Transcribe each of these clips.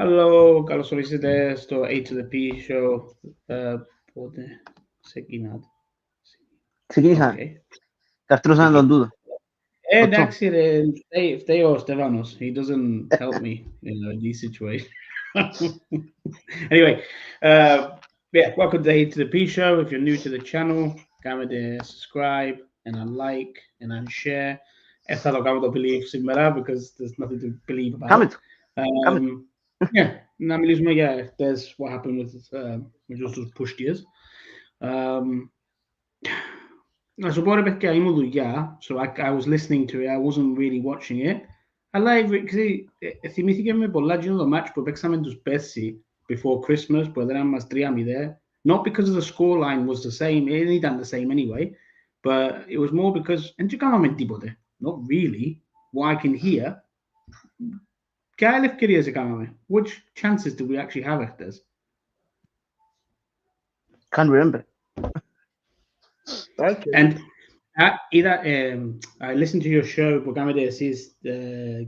Hello, καλώς ορίσατε στο A2THEPSHOW. Πότε ξεκινάτε? Ξεκίνησα. Καρτρούσαν τον τούτο. Εντάξει ρε, φταίει ο Στέφανος. He doesn't help me in these situations. Anyway, yeah, welcome to A2THEPSHOW. If you're new to the channel, κάνετε subscribe and a like and a share. Θα το κάνω το believe σήμερα because there's nothing to believe about. Κάμε το. Yeah, να μιλήσουμε για χτες what happened with τους pushtiers. Να σου πω ρε παιδιά, ήμουν δουλειά, so I was listening to it, I wasn't really watching it. Αλλά θυμήθηκε με πολλά γίνω το match που παίξαμε τους πέρσι before Christmas, που έδεραν μας 3-0. Not because of the scoreline was the same, it ήταν the same anyway, but it was more because, δεν κάναμε τίποτε. Not really, what I can hear. Και άλλες ευκαιρίες έκαναμε. Which chances did we actually have χτες? Can't remember. Okay. And I listened to your show που κάνετε εσείς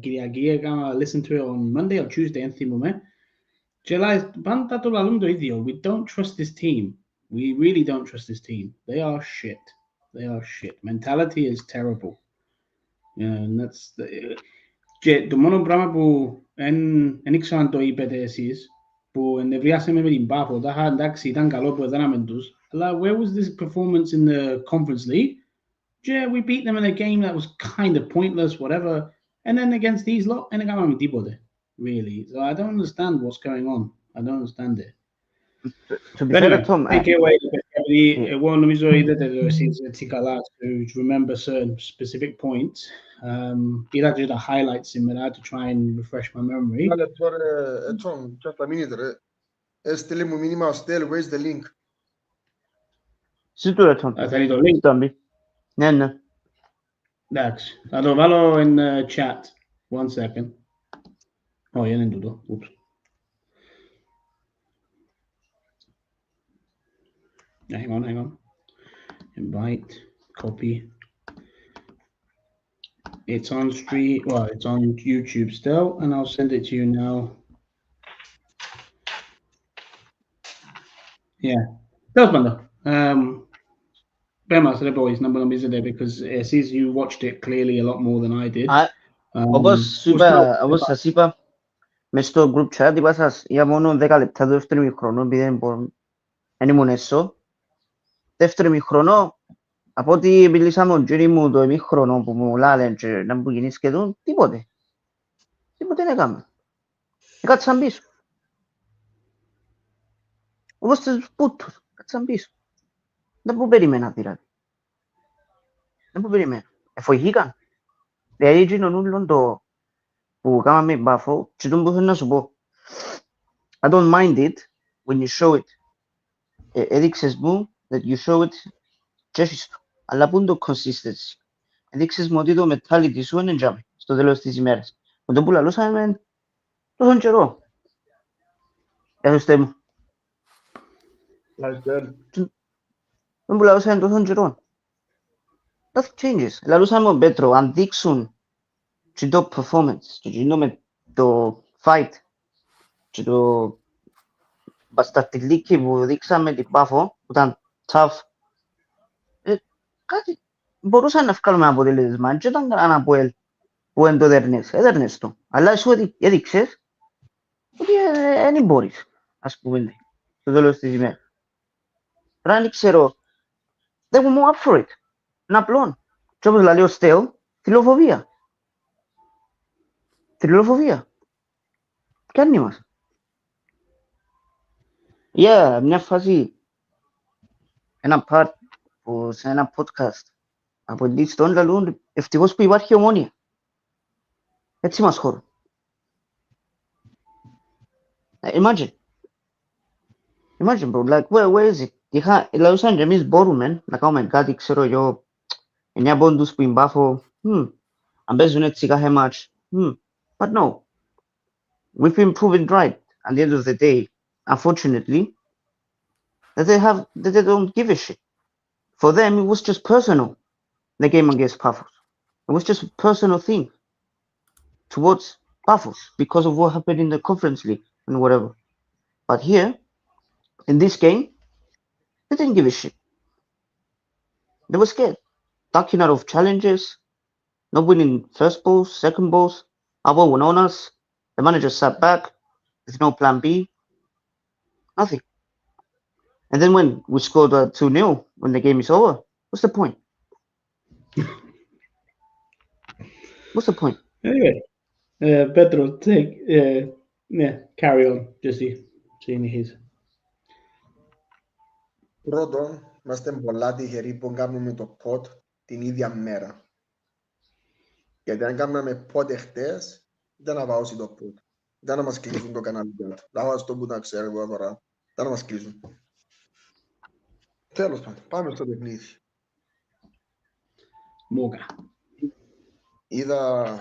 Κυριακή, έκανα listen to it on Monday or Tuesday, αν θυμούμαι. Και πάντα το λαλούμε το ίδιο. We don't trust this team. We really don't trust this team. They are shit. They are shit. Mentality is terrible. And that's και το μόνο πράγμα που δεν ήξερα αν το είπετε εσείς, που ενευριάσαμε με την Πάφο, εντάξει ήταν καλό που έδαναμε τους, αλλά where was this performance in the Conference League? Yeah, we beat them in a game that was kind of pointless, whatever, and then against these lot, δεν έκαναμε τίποτε, really. So I don't understand what's going on. I don't understand it. To be fair, Tom, take it away. Εγώ νομίζω είδατε το εσείς έτσι καλά to remember certain specific points. Είδατε τα highlights σήμερα to try and refresh my memory. Ένα λεπτό ρε, Tom, just a minute ρε. Έστειλε μου μήνυμα ο Στέλ, where's the link? Συντού ρε, Tom. Θέλει το link. Σταμπή. Ναι. Εντάξει, θα το βάλω in chat. One second. Όχι, δεν είναι τούτο. Oops. Hang on. Invite, copy. It's on stream. Well, it's on YouTube still, and I'll send it to you now. Yeah, that's fun though. Bemas, boys, number one is there because it says you watched it clearly a lot more than I did. Όπως σας είπα, μες στο group chat, είπα σας, για μόνο 10 λεπτά το δεύτερο μηχρόνο, επειδή δεν ήμουν έσω. Δεύτερο μηχρόνο, από ό,τι μιλήσαμε ο Τζίρι μου το ημίχρονο που μου λάλεν και να μου γίνεις και εδώ, τίποτε. Τίποτε δεν έκαμε. Κάτσαν πίσω. Όπως τους πούτους, κάτσαν πίσω. Δεν που περίμενα δηλαδή. Δεν που περίμενα. Εφοηθήκαν. Δηλαδή γίνον ούλον το που κάναμε μπάφο και τον που θέλω να σου πω. I don't mind it when you show it. Έδειξες μου that you show it και έχεις το. Αλλά πού είναι το consistency. Έδειξες μου ότι το mentality σου είναι τζάμε στο τέλος της ημέρας. Με το που λαλούσαμε τόσο καιρό. Έδωστε μου. Δεν που λαλούσαμε τόσο καιρό. Nothing changes. Λαλούσαμε ο Πέτρο, αν δείξουν και το performance, και το fight, και το μπασταρτιλίκι που δείξαμε την Πάφο, που ήταν tough, κάτι μπορούσαν να βγάλουμε ένα αποτέλεσμα. Και ήταν ένα Αποέλ που δεν το έδερνες το. Αλλά εσύ ότι έδειξες ότι δεν μπορείς, ας πούμε, στο τέλος της ημέρας. Τώρα δεν ξέρω, δεν μου up for it. Είναι απλό. Και όπως λέει ο Στέλ, θηλοφοβία. Κάνει μας. Μια φάση, ένα part που σε ένα podcast από την Λίστον λαλούν ευτυχώς που υπάρχει Ομόνια. Έτσι μας χώρο. Imagine bro, like where is it? Λαλούσαν και εμείς μπορούμε να κάνουμε κάτι, ξέρω εγώ, 9 πόντους που είναι Πάφο, αν παίζουν έτσι κάθε match, but no. We've been proven right at the end of the day, unfortunately, that they don't give a shit. For them, it was just personal, the game against Paphos. It was just a personal thing towards Paphos because of what happened in the Conference League. and whatever. But here, in this game, they didn't give a shit. They were scared, ducking out of challenges, not winning first balls, second balls. Apoel went on us. The manager sat back with no plan B, nothing. And then when we scored 2-0, when the game is over, what's the point? What's the point? Anyway, Petros, carry on, Jesse. Seeing his. Πρώτον, είμαστε πολλά τυχεροί που κάνουμε το pod την ίδια μέρα. Γιατί αν κάναμε pod χτες, δεν θα βάωσει το pod. Δεν θα μας κλείσουν το κανάλι. Θα βάζω το που τα ξέρω εγώ τώρα. Δεν θα μας κλείσουν. Τέλος πάντων, πάμε στο παιχνίδι. Μούκα. Είδα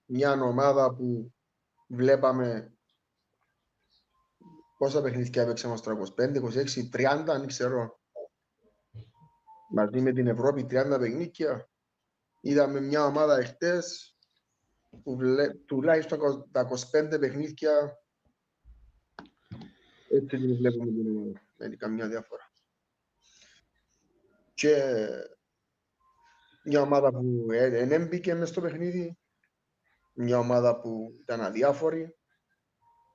μια ομάδα που βλέπαμε πόσα παιχνίδια έπαιξαμε στο 25, 26, 30, αν ξέρω. Μαζί με την Ευρώπη 30 παιχνίδια. Είδαμε μια ομάδα εχθές που τουλάχιστον τα 25 παιχνίδια έτσι την βλέπουμε την ομάδα. Δεν είναι καμιά διαφορά. Και μια ομάδα που δεν έμπηκε μες στο παιχνίδι, μια ομάδα που ήταν αδιάφορη,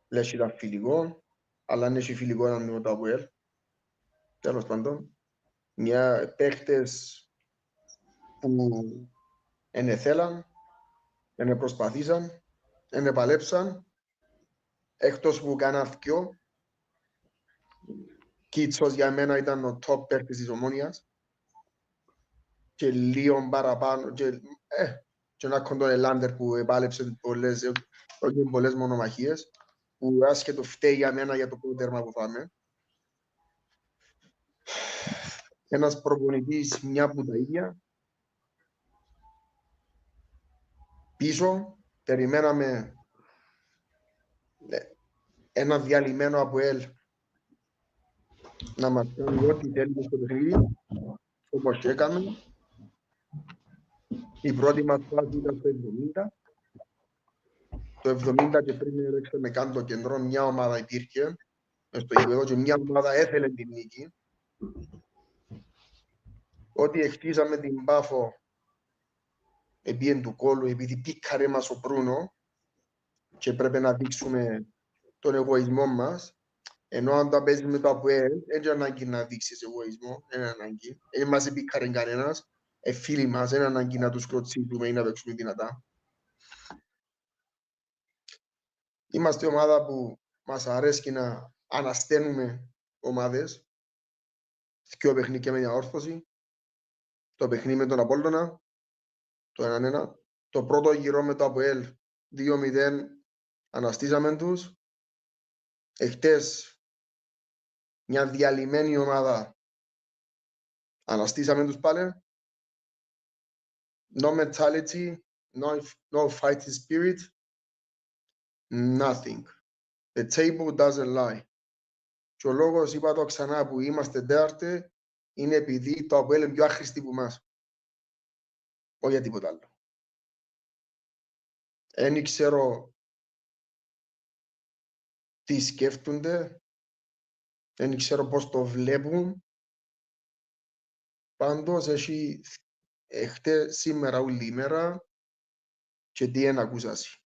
λες ήταν φιλικό, αλλά αν έχει φιλικό ήταν με το Apoel. Τέλος πάντων, μια παίχτες που δεν θέλαν, δεν προσπαθήσαν, δεν παλέψαν, εκτός που κάναν δυο. Κίτσος για μένα ήταν ο top παίχτης της Ομόνοιας και λίγο παραπάνω και ένα κοντό Ελάντερ που επάλεψε πολλές μονομαχίες που άσχετο φταίει για μένα για το πρώτο τέρμα που φάμε. Ένας προπονητής μια από τα ίδια. Πίσω περιμέναμε ένα διαλυμένο Apoel να μας κάνει ό,τι θέλει στο παιχνίδι, όπως έκαμε. Η πρώτη μας φάση ήταν στο 70. Το 70 και πριν έρεξαμε καν το κεντρό, μια ομάδα υπήρχε στο γήπεδο και μια ομάδα έθελε την νίκη. Ότι εκτίσαμε την Πάφο επί του κόλου, επειδή πήκαρε μας ο Μπρούνο και πρέπει να δείξουμε τον εγωισμό μας, ενώ αν τα παίζεις με το Apoel, δεν είναι ανάγκη να δείξεις εγωισμό, δεν είναι ανάγκη. Δεν μας επίκαρε κανένας, φίλοι μας, δεν είναι ανάγκη να τους κλωτσίσουμε ή να παίξουμε δυνατά. Είμαστε ομάδα που μας αρέσει να ανασταίνουμε ομάδες, δύο παιχνίδια με διαόρθωση, το παιχνίδι με τον Απόλλωνα, το 1-1, το πρώτο γύρο με το Apoel 2-0, αναστήσαμε τους. Εχτες μια διαλυμένη ομάδα, αναστήσαμε τους πάλι. No mentality, no fighting spirit, nothing. The table doesn't lie. Και ο λόγος, είπα το ξανά, που είμαστε τέταρτη, είναι επειδή το Apoel είναι πιο άχρηστη που μας. Όχι για τίποτα άλλο. Δεν ξέρω τι σκέφτονται, δεν ξέρω πώς το βλέπουν. Πάντως, έχει εχτες σήμερα όλη ημέρα και τι είναι ακούσαση.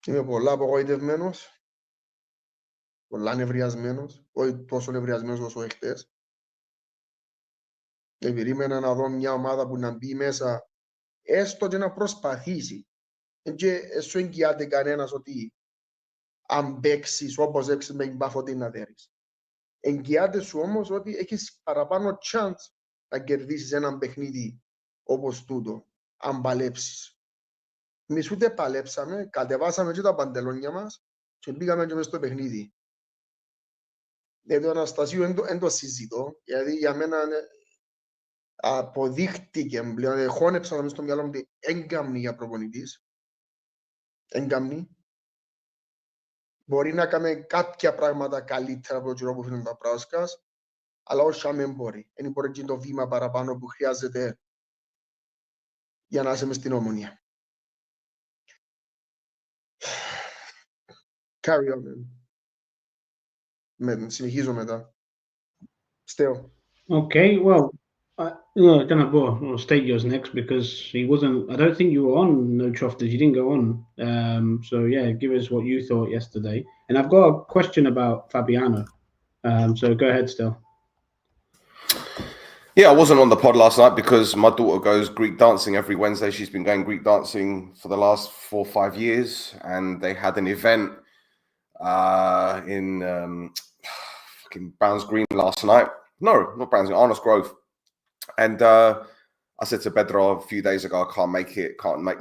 Είμαι πολλά απογοητευμένος, πολλά νευριασμένος, όχι τόσο νευριασμένος όσο εχτες. Περίμενα να δω μια ομάδα που να μπει μέσα, έστω και να προσπαθήσει. Και σου εγγυάται κανένας ότι αν παίξεις όπως έξεις με την Πάφο τι να δέρεις. Εγγυάται σου όμως ότι έχεις παραπάνω chance να κερδίσεις έναν παιχνίδι όπως τούτο, αν παλέψεις. Εμείς ούτε παλέψαμε, κατεβάσαμε και τα παντελόνια μας και μπήκαμε και μες στο παιχνίδι. Το Αναστασίου δεν το συζητώ, γιατί για μένα αποδείχτηκε πλέον, χώνεψα να μες στο μυαλό μου ότι έγκαμνει για προπονητής. Έγκαμνει. Μπορεί να κάνει κάποια πράγματα καλύτερα από το καιρό που φύγουν τα Πράσκας, αλλά όχι αν μπορεί. Δεν μπορεί και το βήμα παραπάνω που χρειάζεται για να είσαι μες στην Ομονία. Carry on, man. Συνεχίζω μετά. Στέο. Okay, well, no, I don't know. Well, state yours next because he wasn't. I don't think you were on No Trofters. You didn't go on. So yeah, give us what you thought yesterday. And I've got a question about Fabiano. So go ahead, still. Yeah, I wasn't on the pod last night because my daughter goes Greek dancing every Wednesday. She's been going Greek dancing for the last 4 or 5 years, and they had an event in fucking Browns Green last night. No, not Browns Green, Arnos Grove. And I said to Pedro a few days ago, I can't make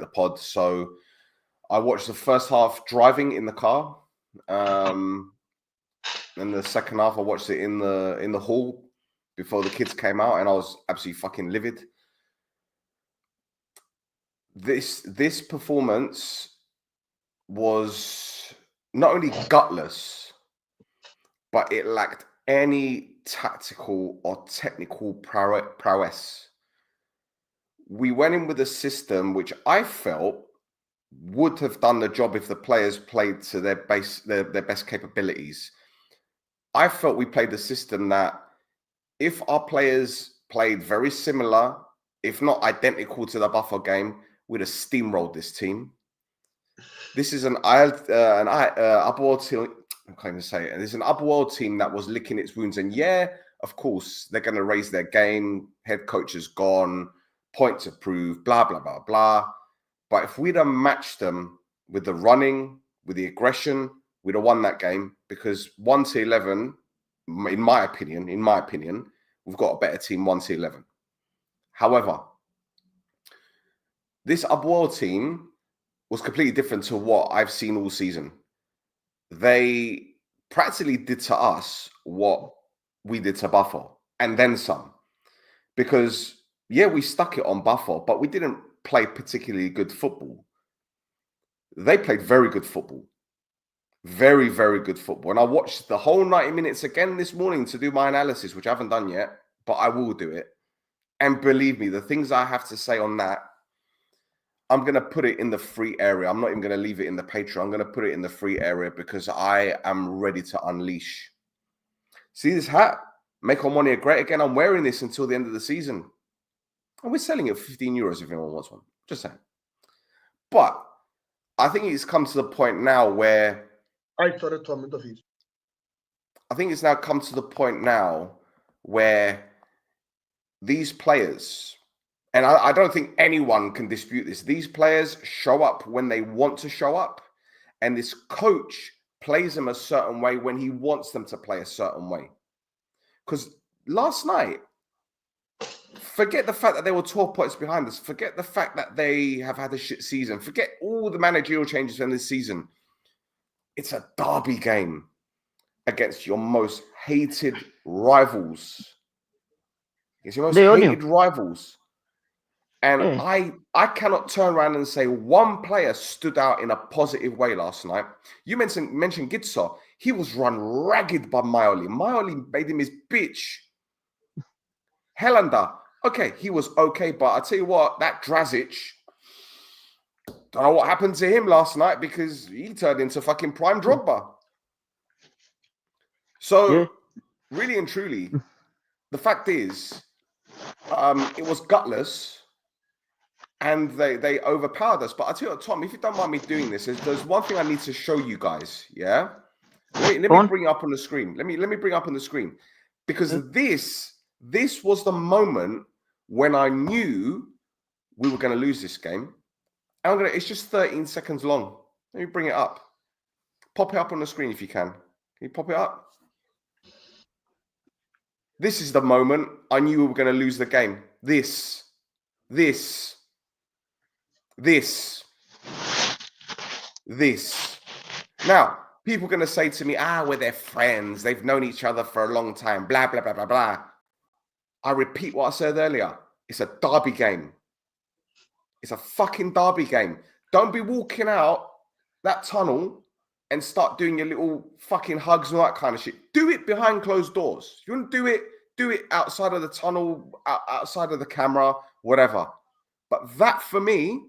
the pod. So I watched the first half driving in the car. And the second half, I watched it in the hall before the kids came out, and I was absolutely fucking livid. This performance was not only gutless, but it lacked any tactical or technical prowess. We went in with a system which I felt would have done the job if the players played to their best capabilities. I felt we played the system that if our players played very similar, if not identical to the Buffalo game, we'd have steamrolled this team. This is an Apoel team. I can't even say it. There's an Apoel team that was licking its wounds, and yeah, of course they're going to raise their game. Head coach is gone, point to prove, blah blah blah blah. But if we'd have matched them with the running, with the aggression, we'd have won that game because 1-11. In my opinion, we've got a better team 1-11. However, this Apoel team was completely different to what I've seen all season. They practically did to us what we did to Buffalo, and then some. Because, yeah, we stuck it on Buffalo, but we didn't play particularly good football. They played very good football. Very, very good football. And I watched the whole 90 minutes again this morning to do my analysis, which I haven't done yet, but I will do it. And believe me, the things I have to say on that, I'm going to put it in the free area. I'm not even going to leave it in the Patreon. I'm going to put it in the free area because I am ready to unleash. See this hat? Make Omonoia great again. I'm wearing this until the end of the season. And we're selling it for 15 euros if anyone wants one. Just saying. But I think it's come to the point now where I think it's now come to the point now where these players, and I don't think anyone can dispute this, these players show up when they want to show up, and this coach plays them a certain way when he wants them to play a certain way. Because last night, forget the fact that they were 12 points behind us, forget the fact that they have had a shit season, forget all the managerial changes from this season. It's a derby game against your most hated rivals. It's your most hated rivals. And I cannot turn around and say one player stood out in a positive way last night. You mentioned Gitsa. He was run ragged by Maioli. Maioli made him his bitch. Helander, okay, he was okay, but I tell you what, that Drazic, don't know what happened to him last night because he turned into fucking prime Drogba. So, really and truly, the fact is, it was gutless and they overpowered us. But I tell you what, Tom, if you don't mind me doing this, there's one thing I need to show you guys, yeah? Let me bring it up on the screen. Let me bring it up on the screen. Because this was the moment when I knew we were going to lose this game. And it's just 13 seconds long. Let me bring it up. Pop it up on the screen if you can. Can you pop it up? This is the moment I knew we were going to lose the game. This. Now, people are going to say to me, we're their friends. They've known each other for a long time. Blah, blah, blah, blah, blah. I repeat what I said earlier. It's a derby game. It's a fucking derby game. Don't be walking out that tunnel and start doing your little fucking hugs and all that kind of shit. Do it behind closed doors. If you want to do it outside of the tunnel, outside of the camera, whatever. But that for me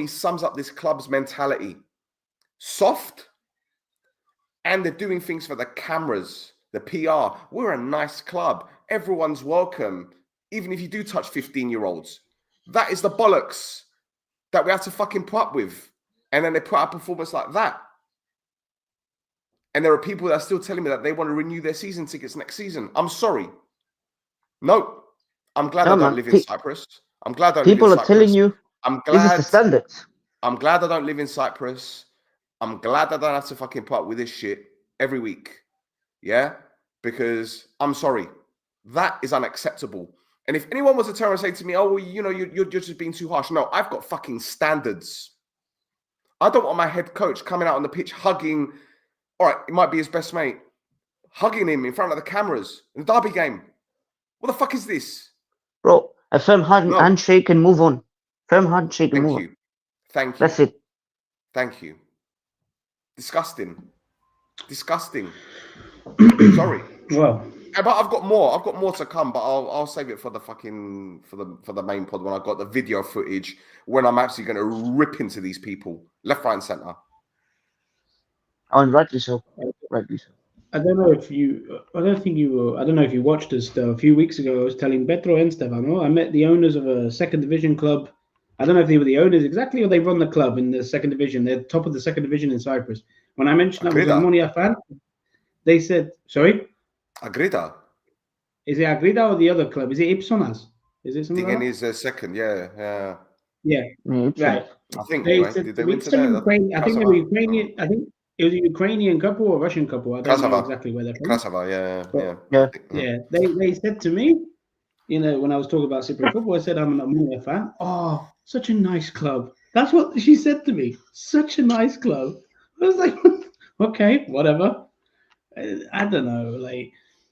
sums up this club's mentality. Soft, and they're doing things for the cameras, the PR. We're a nice club. Everyone's welcome, even if you do touch 15-year-olds. That is the bollocks that we have to fucking put up with. And then they put out a performance like that. And there are people that are still telling me that they want to renew their season tickets next season. I'm sorry. No. I'm glad I don't live in Cyprus. I'm glad I don't live in Cyprus. People are telling you this is the standards. I'm glad I don't live in Cyprus. I'm glad I don't have to fucking put up with this shit every week. Yeah? Because I'm sorry. That is unacceptable. And if anyone was to turn and say to me, oh, well, you know, you're just being too harsh. No, I've got fucking standards. I don't want my head coach coming out on the pitch hugging, all right, it might be his best mate, hugging him in front of the cameras in the derby game. What the fuck is this? Bro, a firm handshake and move on. Firm handshake and move on. Thank you. That's it. Thank you. Disgusting. Disgusting. Sorry. Well, but I've got more. I've got more to come, but I'll save it for the fucking for the main pod when I've got the video footage when I'm actually going to rip into these people left, right, and center. Oh, and rightly so. Rightly so. I don't know if you. I don't know if you watched us though. A few weeks ago, I was telling Petros and Stefano. I met the owners of a second division club. I don't know if they were the owners exactly or they run the club in the second division. They're top of the second division in Cyprus. When I mentioned I was an Omonoia fan, they said, "Sorry." Agrida. Is it Agrida or the other club? Is it Ipsonas? Is it something like that? Is a second, yeah. Yeah, right. I think they right? said, Did they win today? I think they were Ukrainian. I think it was a Ukrainian couple or a Russian couple. I don't know exactly where they're from. Krasava, yeah. They said to me, you know, when I was talking about Cypriot football, I said I'm an Omonoia fan. Oh, such a nice club. That's what she said to me. Such a nice club. I was like, okay, whatever. I don't know. Like,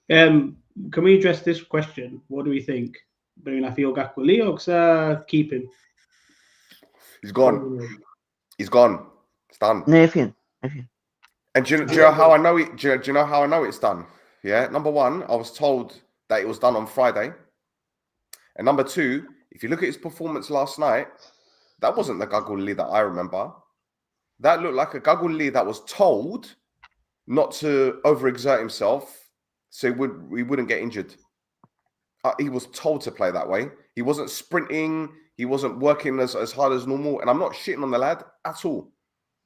can we address this question? What do we think? Bring Afio Gakuli or keep him? He's gone. He's gone. It's done. Nephew. And do you know how I know it? Do you know how I know it's done? Yeah. Number one, I was told that it was done on Friday. And number two, if you look at his performance last night, that wasn't the Gaguli that I remember. That looked like a Gaguli that was told not to overexert himself so he wouldn't get injured. He was told to play that way. He wasn't sprinting. He wasn't working as hard as normal. And I'm not shitting on the lad at all.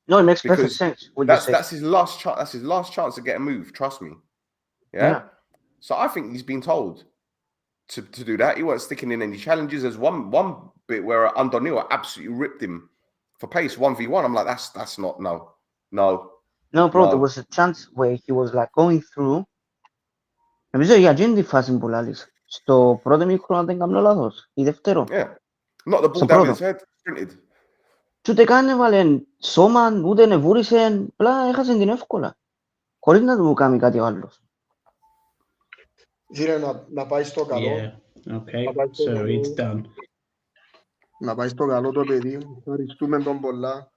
No, it makes perfect sense. That's his last chance. That's his last chance to get a move. Trust me. Yeah. So I think he's been told to do that. He wasn't sticking in any challenges. There's one bit where Andonio absolutely ripped him for pace 1v1. I'm like, that's not no. No, bro, there was a chance where he was like going through. Νομίζω η agenda φάση που λάλλεις. Στο πρώτο μικρό, αν δεν κάνω λάθος, ή δεύτερο. Yeah. Not the ball down his head, sprinted. Και ούτε καν έβαλε σώμα, ούτε νεβούρισε, απλά έχασε την εύκολα. Χωρίς να του κάνει κάτι άλλος. Κύριε, να πάει στο καλό. Yeah, okay, so it's done. Να πάει στο καλό το παιδί. Ευχαριστούμε τον πολλά.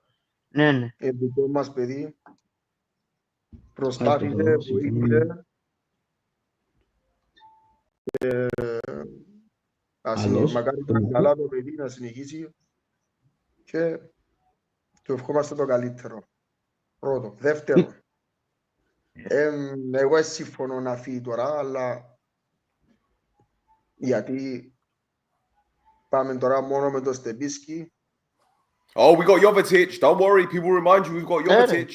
Ναι. Δικό μας παιδί. Προσπάθησε, βοήθησε. Μακάρι να είναι καλά το παιδί, να συνεχίσει. Και του ευχόμαστε το καλύτερο. Πρώτο. Δεύτερο. Εγώ συμφωνώ να φύγει τώρα, αλλά γιατί πάμε τώρα μόνο με το Στεπίσκι. Oh, we got Jovetic. Don't worry, people remind you we've got Jovetic.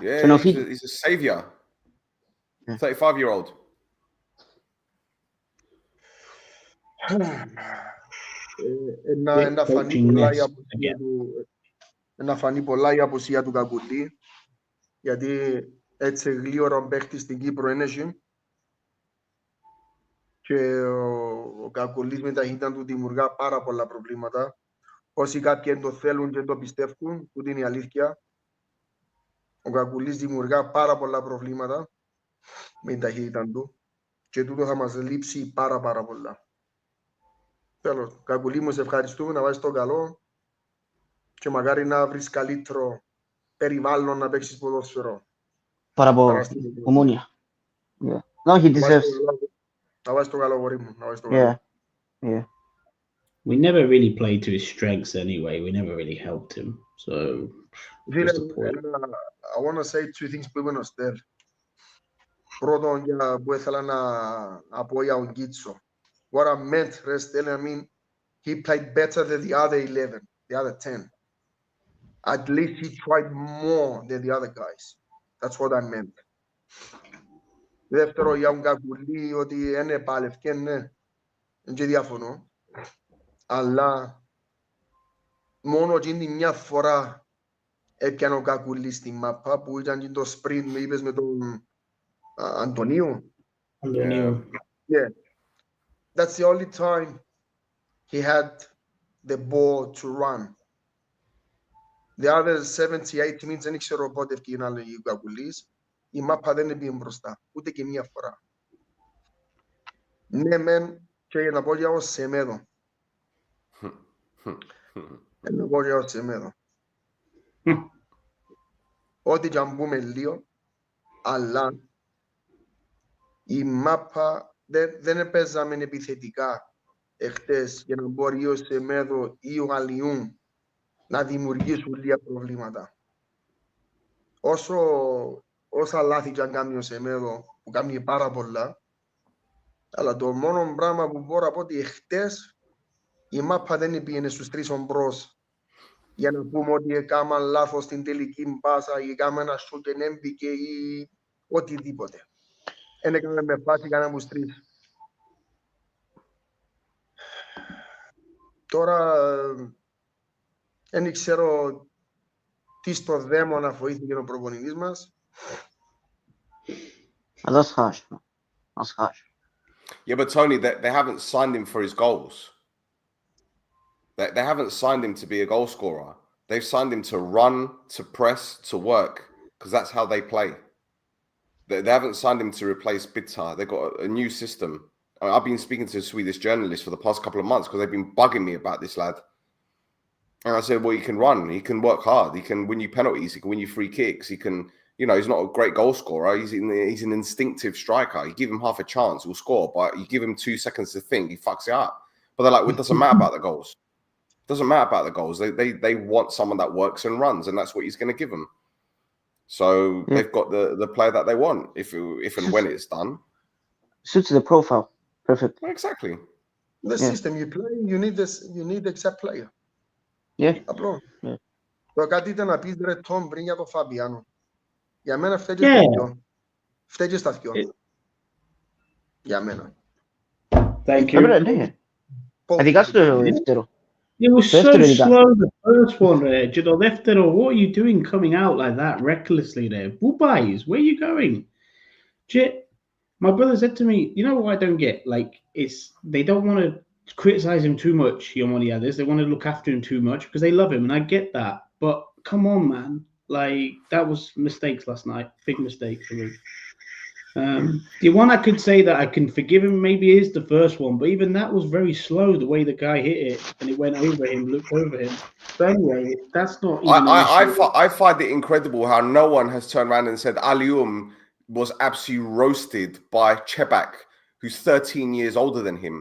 Yeah, he's a savior. 35-year-old. Να φανεί πολλά η απουσία του Κακουλή, γιατί έτσι γλίωρο παίχτη στην Κύπρο είναι και ο Κακουλής με τα ταχύτητα του δημιουργά πάρα πολλά προβλήματα. Όσοι κάποιοι το θέλουν και το πιστεύουν, που είναι η αλήθεια, ο Κακουλής δημιουργά πάρα πολλά προβλήματα με την ταχύτητα του και τούτο θα μας λείψει πάρα πολλά. Τέλος, Κακουλή μου, σε ευχαριστούμε, να βάζεις το καλό και μακάρι να βρεις καλύτερο περιβάλλον να παίξεις ποδόσφαιρο. Πάρα από Ομόνια. No, he deserves. Να βάζεις το καλό, γορί μου. Yeah. We never really played to his strengths anyway. We never really helped him. So, Φίλε, what's the point? I want to say two things που είπαν ο Στέλ. Πρώτον, που ήθελα να πω για τον Κίτσο. What I meant, ρε Στέλ, I mean, he played better than the other 11, the other 10. At least he tried more than the other guys. That's what I meant. Δεύτερο, για τον Κακουλή, ότι είναι παλευκέ, ναι. Δεν διαφωνώ. Αλλά μόνο εκείνη μια φορά έπιανε ο Κακουλής στη μάπα που ήταν και το sprint με είπες με τον Αντωνίου. Antonio. Yeah. That's the only time he had the ball to run. The other 70-80 minutes δεν ξέρω πότε ευκαιρία να λέει ο Κακουλής. Η μάπα δεν πήγε μπροστά, ούτε και μία φορά. Ναι, μεν, και για να πω για ο Σεμέδο. Να πω για ο Σεμέδο. Ό,τι και αν πούμε λίγο, αλλά η μάπα δεν έπαιζαμε επιθετικά εχθές για να μπορεί ο Σεμέδο ή ο Αλιούν να δημιουργήσουν λίγα προβλήματα. Όσα λάθη και αν κάνει ο Σεμέδο, που κάνει πάρα πολλά, αλλά το μόνο πράγμα που μπορώ να πω ότι εχθές η μάπα δεν πήγαινε στους τρεις ομπρός για να πούμε ότι έκανα λάθος στην τελική μπάσα ή έκανα ένα σου και έμπηκε ή οτιδήποτε. Δεν έκανα με φάση κανένα μου τρεις. Τώρα δεν ξέρω τι στο δαίμονα βοήθηκε ο προπονητής μας. That's harsh. That's harsh. Yeah, but Tony, they haven't signed him for his goals. They haven't signed him to be a goal scorer. They've signed him to run, to press, to work, because that's how they play. They haven't signed him to replace Bitar. They've got a new system. I've been speaking to Swedish journalists for the past couple of months because they've been bugging me about this lad. And I said, well, he can run, he can work hard, he can win you penalties, he can win you free kicks, he can, you know, he's not a great goal scorer, he's an instinctive striker. You give him half a chance, he'll score, but you give him 2 seconds to think, he fucks it up. But they're like, well, it doesn't matter about the goals. It doesn't matter about the goals. They want someone that works and runs, and that's what he's going to give them. So they've got the player that they want, if and when it's done. Suits the profile. Perfect. Exactly. The system you play, you need the exact player. Yeah. Απλό. Yeah. Το κάτι ήταν να πεις ρε Τόμ πριν για τον Φαμπιάνο. Για μένα φταίει και στα δυο. Φταίει και στα δυο. Για μένα. Thank you. Ναι. Ειδικά στο δεύτερο. It was so slow the first one. Και το δεύτερο, what are you doing coming out like that recklessly there? Bubais, where are you going? My brother said to me, you know what I don't get? Like, they don't want to criticize him too much, Omonoia. They want to look after him too much because they love him, and I get that. But come on, man. Like, that was mistakes last night. Big mistake for me. The one I could say that I can forgive him maybe is the first one, but even that was very slow, the way the guy hit it, and it went over him, looked over him. But anyway, that's not even I find it incredible how no one has turned around and said Alium was absolutely roasted by Chebak, who's 13 years older than him.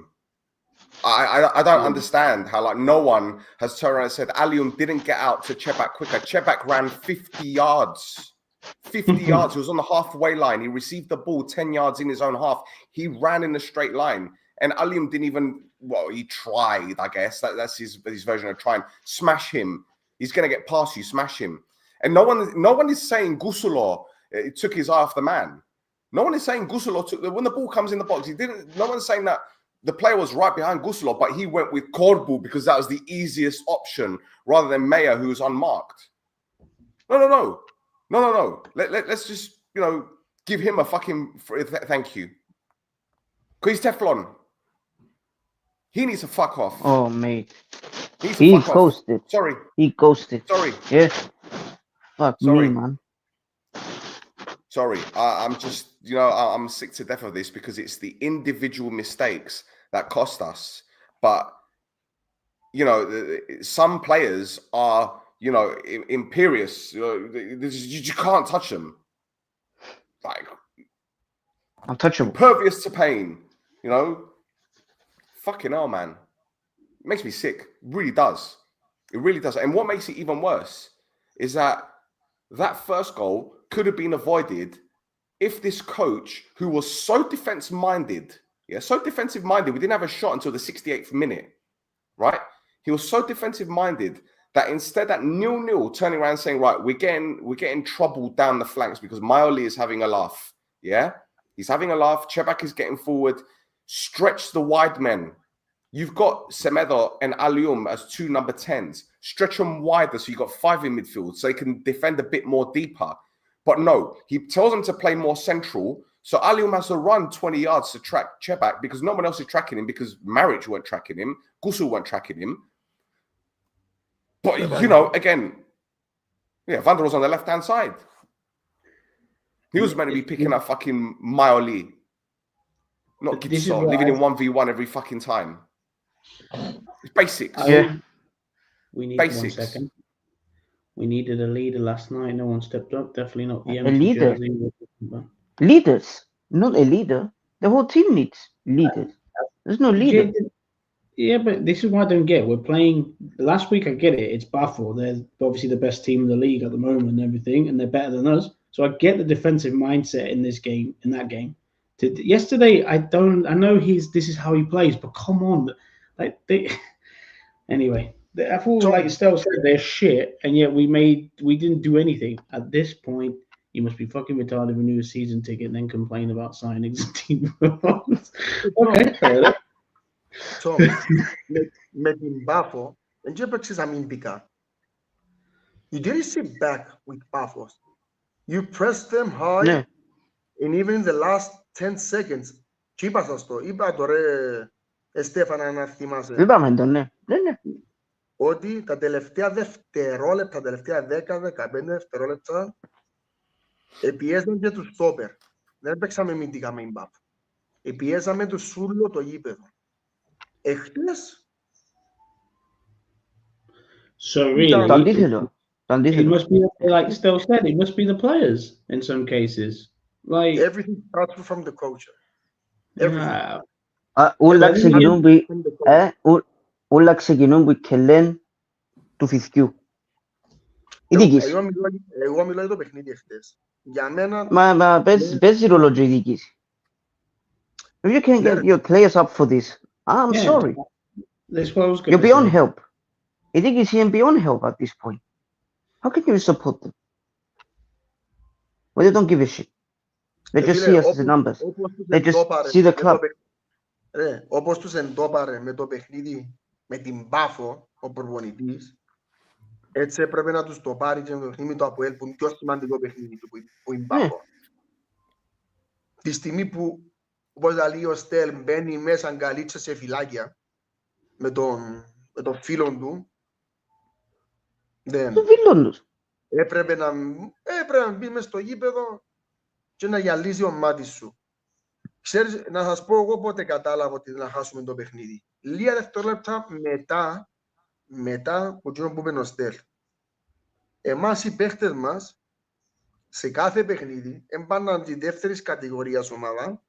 I don't understand how like no one has turned around and said Alium didn't get out to Chebak quicker. Chebak ran 50 yards. 50 yards. He was on the halfway line. He received the ball 10 yards in his own half. He ran in a straight line. And Alium didn't even, well, he tried, I guess. That's his version of trying. Smash him. He's going to get past you. Smash him. And no one is saying Gusulo took his eye off the man. No one is saying Gusulo took, when the ball comes in the box, no one's saying that the player was right behind Gusulo, but he went with Korbu because that was the easiest option rather than Meyer, who was unmarked. No. Let's just, give him a fucking thank you. Because he's Teflon. He needs to fuck off. Oh, mate. He ghosted. Sorry. He ghosted. Sorry. Yeah. Fuck me, man. Sorry. I'm just, I'm sick to death of this because it's the individual mistakes that cost us. But, some players are, imperious. You can't touch them. Like, untouchable. Impervious to pain. Fucking hell, man. It makes me sick. It really does. It really does. And what makes it even worse is that first goal could have been avoided if this coach, who was so defensive-minded, we didn't have a shot until the 68th minute, right? He was so defensive-minded that instead that 0-0 turning around and saying, right, we're getting trouble down the flanks because Maioli is having a laugh, yeah? He's having a laugh. Chebak is getting forward. Stretch the wide men. You've got Semedo and Alium as 2 number 10s. Stretch them wider so you've got 5 in midfield so they can defend a bit more deeper. But no, he tells them to play more central. So Alium has to run 20 yards to track Chebak because no one else is tracking him because Maric weren't tracking him. Gusul weren't tracking him. But, you know, again, yeah, Van der was on the left-hand side. He was meant to be picking up fucking Maioli. Not Gibson, leaving him 1v1 every fucking time. It's basics. We need basics. 1 second. We needed a leader last night. No one stepped up. Definitely not the A empty leader? jersey. Leaders, not a leader. The whole team needs leaders. There's no leader. Yeah, but this is what I don't get. We're playing last week. I get it. It's Buffalo. They're obviously the best team in the league at the moment and everything, and they're better than us. So I get the defensive mindset in this game, in that game. Yesterday, I know this is how he plays, but come on, anyway. I thought, like Estelle said, they're shit, and yet we didn't do anything. At this point, you must be fucking retarded, renew a season ticket, and then complain about signings and team performance. Okay, fair enough. So, με την Πάφο, δεν έπαιξες αμυντικά. You didn't sit back with Pafos. You pressed them high, and even in the last 10 seconds, είπα το ρε Στέφανα να θυμάσαι. Είπαμε το, ναι. Ότι τα τελευταία δευτερόλεπτα, τα τελευταία 10-15 δευτερόλεπτα, πιέζαν και τους στόπερ. Δεν παίξαμε αμυντικά με Μπαπ. Πιέζαμε τους σούλο το γήπεδο. Εχθές. So really, it must be like Stell said. It must be the players in some cases. Like everything starts from the coach. Everything. Όλα ξεκινούν που και λένε του φυθκιού. Εγώ μιλάω για το παιχνίδι εχθές. Για μένα... Μα παίζει ρόλο και η διοίκηση. If you can't get your players up for this, I'm sorry. You're beyond help. Η διοίκηση είναι beyond help at this point. How can you support them? Well, they don't give a shit. They just see us as the numbers. They just see the club. Όπως τους εντόπαρε με το παιχνίδι με την Πάφο, ο προπονητής, έτσι έπρεπε να τους το πάρει και με το παιχνίδι του Αποέλ, που είναι πιο σημαντικό παιχνίδι που είναι Πάφο. Τη στιγμή που, όπως λέει ο Στέλ, μπαίνει μέσα αγκαλίτσα σε φυλάκια με τον φίλον του, έπρεπε να μπει μες στο γήπεδο και να γυαλίζει ο μάτις σου. Ξέρεις, να σας πω εγώ πότε κατάλαβα ότι να χάσουμε το παιχνίδι. Λίγα δευτερόλεπτα μετά που εκείνο που είπε ο Στέλ. Εμάς οι παίχτες μας σε κάθε παιχνίδι έμπαναν τη δεύτερη κατηγορία ομάδα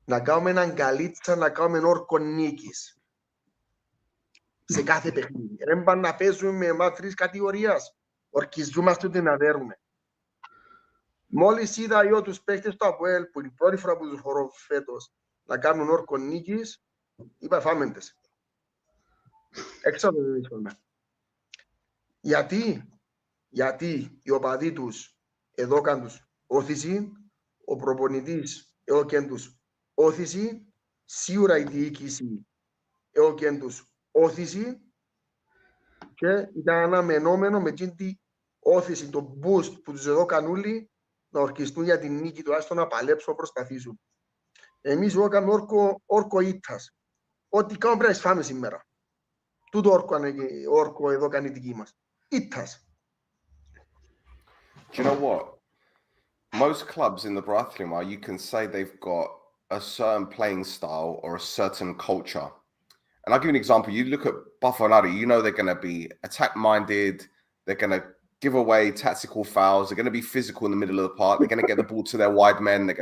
να κάνουμε έναν καλίτσα, να κάνουμε όρκο νίκης. Σε κάθε παιχνίδι. Έμπαν να παίζουμε με εμάς τρεις κατηγορίας. Ορκιζόμαστε ότι να δέρουμε. Μόλις είδα εγώ τους παίκτες του Αποέλ που είναι η πρώτη φορά που τους χωρώ φέτος να κάνουν όρκο νίκης, είπα φάμεντες. Έξω το δύσκολο. Γιατί οι οπαδοί τους έδωκαν τους όθηση, ο προπονητής έδωκαν τους όθηση, σίγουρα η διοίκηση έδωκαν τους όθηση και ήταν αναμενόμενο με την όθηση, το boost που τους έδωκαν όλοι να ορκιστούν για την νίκη, τουλάχιστον να παλέψουν, να προσπαθήσουν. Εμείς έκαμε όρκο ήττας. Ό,τι κάνουμε πρέπει να εισφάμε σήμερα. Τούτο όρκο εδώ κάνει η δική μας. Ήττας. Do you know what? Most clubs in the Barathliuma, you can say they've got a certain playing style or a certain culture. And I'll give you an example. You look at Buffalo, you know they're going to be attack-minded. They're going to give away tactical fouls. They're going to be physical in the middle of the park. They're going to get the ball to their wide men. They're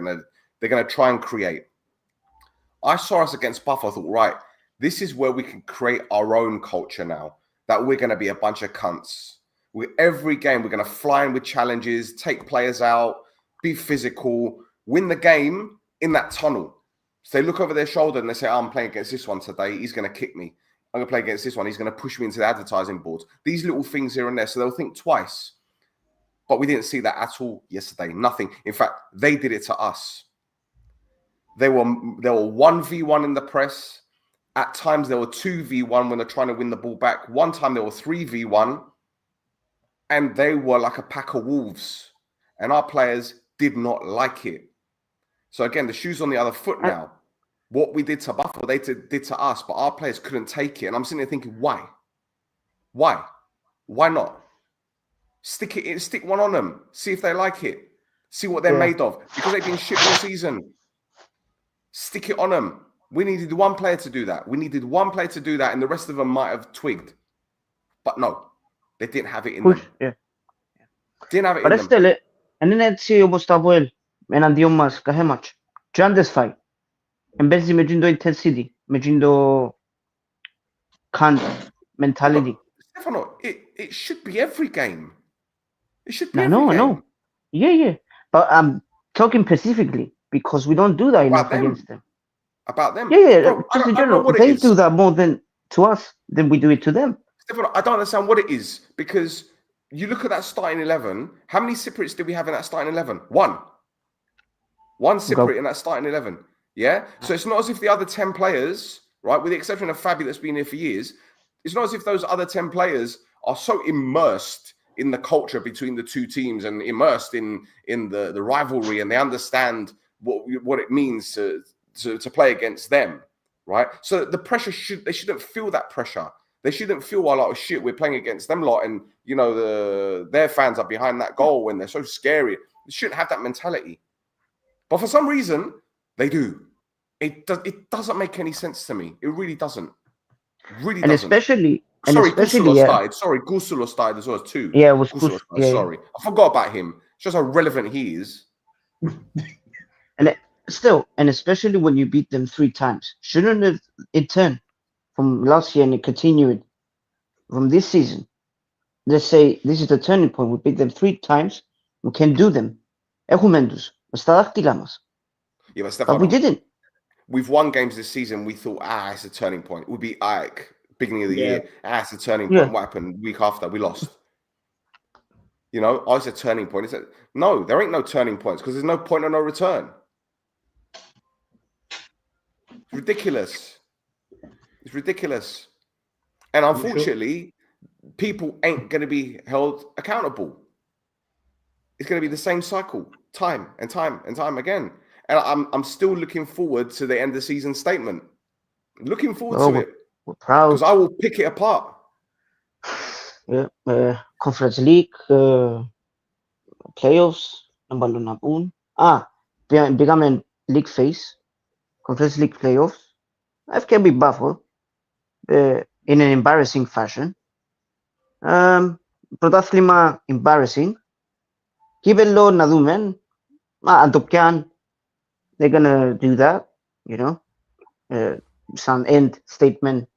going to try and create. I saw us against Buffalo. I thought, right, this is where we can create our own culture now. that we're going to be a bunch of cunts. Every game, we're going to fly in with challenges, take players out, be physical, win the game in that tunnel. So they look over their shoulder and they say, I'm playing against this one today. He's going to kick me. I'm going to play against this one. He's going to push me into the advertising boards. These little things here and there. So they'll think twice. But we didn't see that at all yesterday. Nothing. In fact, they did it to us. They were 1v1 in the press. At times, there were 2v1 when they're trying to win the ball back. One time, there were 3v1. And they were like a pack of wolves. And our players did not like it. So again, the shoe's on the other foot now. What we did to Buffalo, they did to us, but our players couldn't take it. And I'm sitting there thinking, why? Why? Why not? Stick one on them. See if they like it. See what they're made of. Because they've been shit all season. Stick it on them. We needed one player to do that. We needed one player to do that, and the rest of them might have twigged. But no. They didn't have it in them. Yeah. Didn't have it But in them. still, and then έτσι όπως το Apoel εναντίον μας κάθε μάτσο. Και αν δεν σφάει. Εμπέζει με το intensity, με το can mentality. Stefano, it should be every game. It should be I every know, game. I know. Yeah. But I'm talking specifically because we don't do that enough against them. About them? Yeah. Bro, Just in I don't know general, what it they is. do that more than to us than we do it to them. Stefano, I don't understand what it is because you look at that starting 11. How many Cypriots did we have in that starting 11? One Cypriot in that starting 11. Yeah? So it's not as if the other 10 players, right, with the exception of Fabi that's been here for years, it's not as if those other 10 players are so immersed in the culture between the two teams and immersed in the rivalry, and they understand what it means to play against them, right? So the pressure they shouldn't feel that pressure. They shouldn't feel, well, like, oh, shit, we're playing against them lot, and you know their fans are behind that goal and they're so scary. They shouldn't have that mentality. But for some reason, they do. It doesn't make any sense to me. It really doesn't. Really and doesn't. Especially started. Sorry, Gusulo started as well too. Yeah, it was Gusulo Gus. Yeah, sorry. I forgot about him. It's just how relevant he is. And especially when you beat them 3 times. Shouldn't it turn from last year and it continued from this season? Let's say this is the turning point. We beat them 3 times. We can do them. Έχουμε τους. Στα δάχτυλά μας. Yeah, but Stefano, But we didn't. We've won games this season. We thought, it's a turning point. It would be Ike, beginning of the year. It's a turning point. What happened? Week after, we lost. You know, it's a turning point. No, there ain't no turning points because there's no point of no return. It's ridiculous. It's ridiculous. And unfortunately, people ain't going to be held accountable. It's going to be the same cycle, time and time and time again. And I'm still looking forward to the end of season statement. Looking forward to it. We're proud. Because I will pick it apart. Yeah, Conference League, playoffs, ang balo na po. Becoming league phase, Conference League playoffs. FK be baffled in an embarrassing fashion. Πρωτάθλημα embarrassing. Κύπελλο να δούμε. Αν το πιάν, they're gonna do that, you know. Some end statement.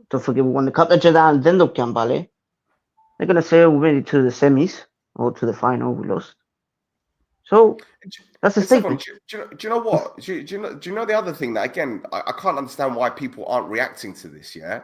Don't forget we won the cup. And then το πιάν πάλι. They're gonna say we made it to the semis or to the final. We lost. So that's a statement. Do you know what? Do you know the other thing that, again, I can't understand why people aren't reacting to this, yeah?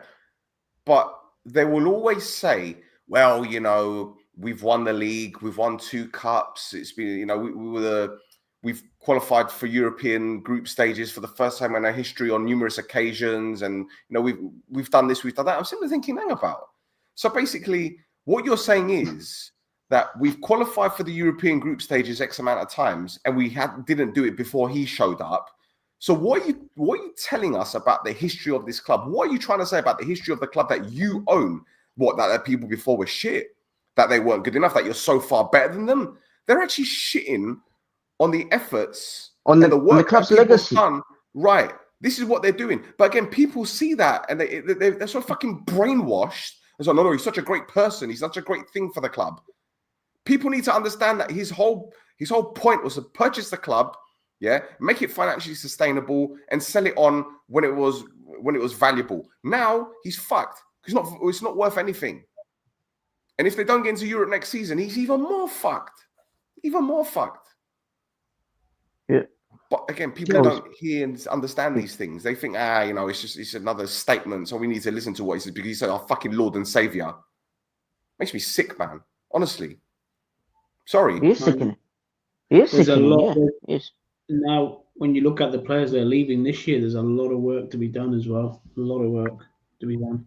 But they will always say, well, you know, we've won the league, we've won 2 cups. It's been, you know, we've qualified for European group stages for the first time in our history on numerous occasions, and you know we've done this, we've done that. I'm simply thinking, hang about. So basically, what you're saying is that we've qualified for the European group stages X amount of times, and we didn't do it before he showed up. So what are you telling us about the history of this club? What are you trying to say about the history of the club that you own? What, that the people before were shit, that they weren't good enough, that you're so far better than them? They're actually shitting on the efforts on the work the club's that legacy. Done. Right. This is what they're doing. But again, people see that and they're so fucking brainwashed. It's like, no, he's such a great person. He's such a great thing for the club. People need to understand that his whole point was to purchase the club, make it financially sustainable and sell it on when it was valuable. Now he's fucked. It's not worth anything. And if they don't get into Europe next season, he's even more fucked. Even more fucked. Yeah. But again, people don't hear and understand these things. They think, it's another statement. So we need to listen to what he says because he's our fucking Lord and Savior. Makes me sick, man. Honestly. Sorry. He is sickening. He is sickening, Yes. Now, when you look at the players that are leaving this year, there's a lot of work to be done as well. A lot of work to be done.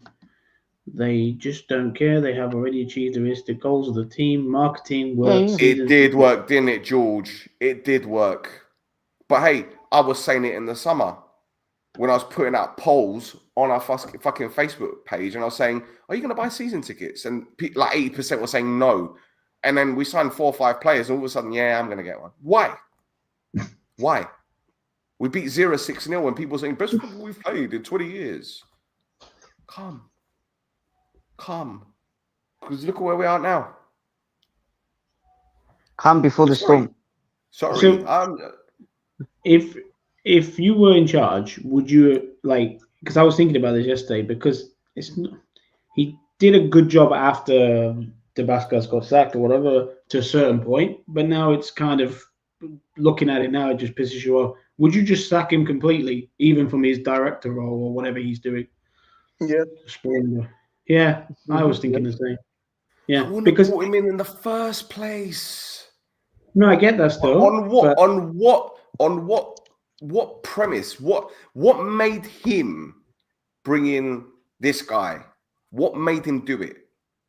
They just don't care. They have already achieved the goals of the team. Marketing works. It did work, didn't it, George? It did work. But hey, I was saying it in the summer when I was putting out polls on our fucking Facebook page, and I was saying, "Are you going to buy season tickets?" And like 80% were saying no. And then we signed 4 or 5 players, and all of a sudden, yeah, I'm going to get one. Why? Why? We beat 0-6-0 when people were saying best football we've played in 20 years. Come. Because look at where we are now. Calm before the storm. Sorry. So, if you were in charge, would you because I was thinking about this yesterday, because he did a good job after Tabascos got sacked or whatever to a certain point, but now it's kind of looking at it now, it just pisses you off. Would you just sack him completely, even from his director role or whatever he's doing? Yeah. Yeah, I was thinking the same. Yeah, I wouldn't have brought him in the first place. No, I get that still. On what premise? What made him bring in this guy? What made him do it?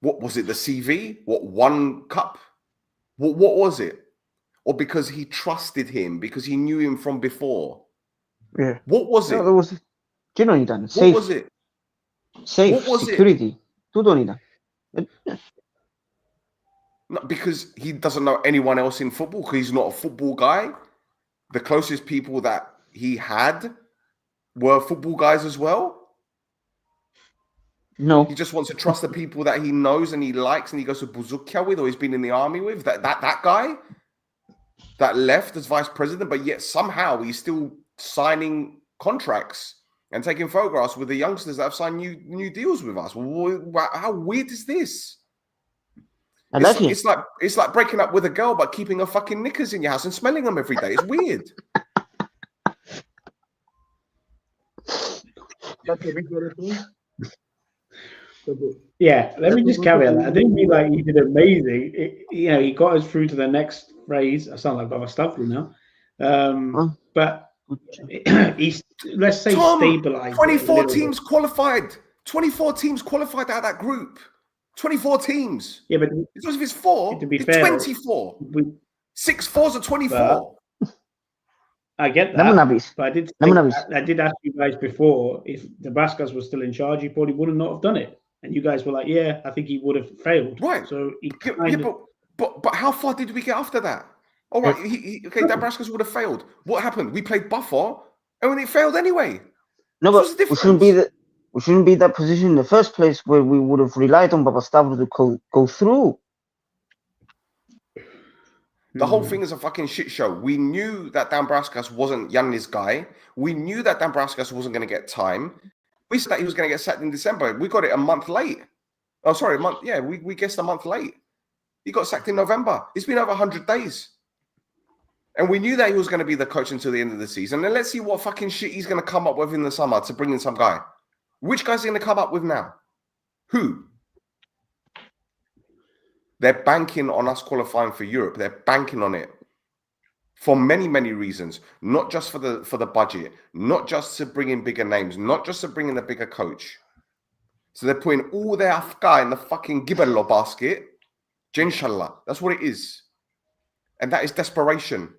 What was it? The CV? What, 1 cup? What was it? Or because he trusted him, because he knew him from before? Yeah. What was it? There was, what was it? Safe, what was security. Tutto No, because he doesn't know anyone else in football, because he's not a football guy. The closest people that he had were football guys as well. No. He just wants to trust the people that he knows and he likes and he goes to Buzukia with or he's been in the army with. That guy that left as vice president, but yet somehow he's still signing contracts and taking photographs with the youngsters that have signed new deals with us. How weird is this? It's like breaking up with a girl but keeping her fucking knickers in your house and smelling them every day. It's weird. Yeah, let me just caveat that. I didn't mean like he did amazing. He got us through to the next phase. I sound like I've got stuff through now. But he's, let's say, Tom, stabilized. 24 teams qualified. 24 teams qualified out of that group. 24 teams. Yeah, but it's if it's 4, to be it's fair, 24. 6 4s are 24. I get that. But I did ask you guys before, if the Bascas was still in charge, he probably would not have done it. And you guys were like, yeah, I think he would have failed. Right. So but how far did we get after that? All right, that Bascas would have failed. What happened? We played Buffer, and when it failed anyway. No, but we shouldn't be that position in the first place where we would have relied on Papastavros to go through. The whole thing is a fucking shit show. We knew that Dambraskas wasn't Yanni's guy. We knew that Dambraskas wasn't going to get time. We said that he was going to get sacked in December. We got it a month late. Oh, sorry, a month. Yeah, we guessed a month late. He got sacked in November. It's been over 100 days. And we knew that he was going to be the coach until the end of the season. And let's see what fucking shit he's going to come up with in the summer to bring in some guy. Which guy's he going to come up with now? Who? They're banking on us qualifying for Europe. They're banking on it for many, many reasons. Not just for the budget, not just to bring in bigger names, not just to bring in a bigger coach. So they're putting all their Afghan in the fucking Gibello basket. Inshallah. That's what it is. And that is desperation.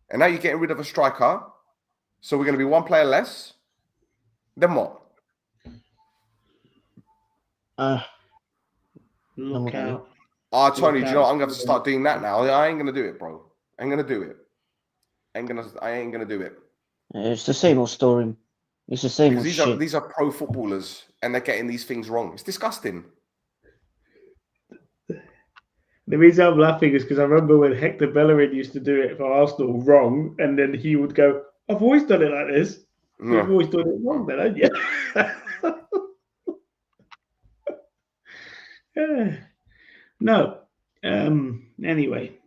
And now you're getting rid of a striker. So we're going to be 1 player less. Then what? Look out. Tony, do you know what? I'm going to have to start doing that now. I ain't going to do it, bro. I ain't going to do it. I ain't going to do it. It's the same old story. It's the same old shit. These are pro footballers and they're getting these things wrong. It's disgusting. The reason I'm laughing is because I remember when Hector Bellerin used to do it for Arsenal wrong, and then he would go, I've always done it like this. You've always done it wrong then, haven't you? No. Anyway.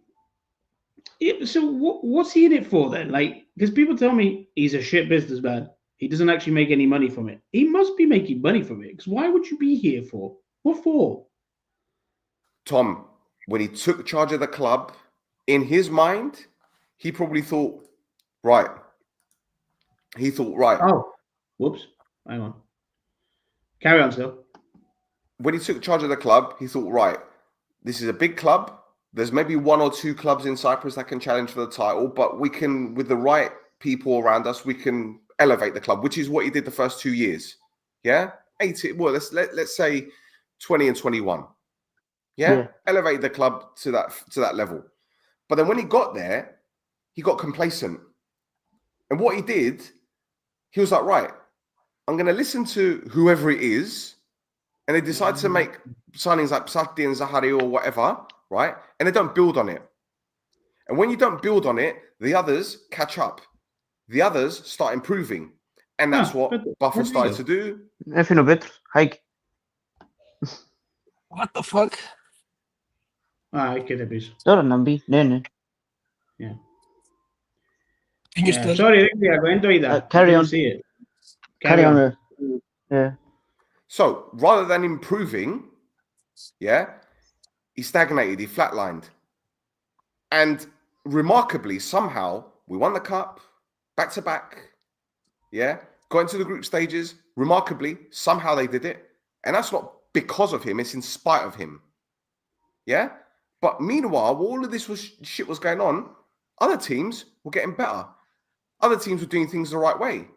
Yeah, so what's he in it for then? Like, because people tell me he's a shit businessman. He doesn't actually make any money from it. He must be making money from it. Because why would you be here for? What for? Tom, when he took charge of the club, in his mind, he probably thought, right. He thought, right. Oh, whoops. Hang on. Carry on, Phil. When he took charge of the club, he thought, right, this is a big club. There's maybe 1 or 2 clubs in Cyprus that can challenge for the title, but we can, with the right people around us, we can elevate the club, which is what he did the first 2 years. Yeah, 80. Well, let's say 20 and 21. Yeah, elevate the club to that level. But then when he got there, he got complacent, and what he did, he was like, right, I'm going to listen to whoever it is, and they decide to make signings like Psati and Zahari or whatever. Right? And they don't build on it. And when you don't build on it, the others catch up. The others start improving. And that's what Buffer started to do. Stefano and Petros, hike. What the fuck? KTPs. Τώρα να μπει, ναι. Yeah. Can you still? Sorry, Ricky, I don't either. Carry on. See it. Carry on. Yeah. So rather than improving, he stagnated, he flatlined. And remarkably, somehow, we won the cup, back to back, got into the group stages. Remarkably, somehow they did it. And that's not because of him, it's in spite of him. Yeah? But meanwhile, while all of this shit was going on, other teams were getting better. Other teams were doing things the right way.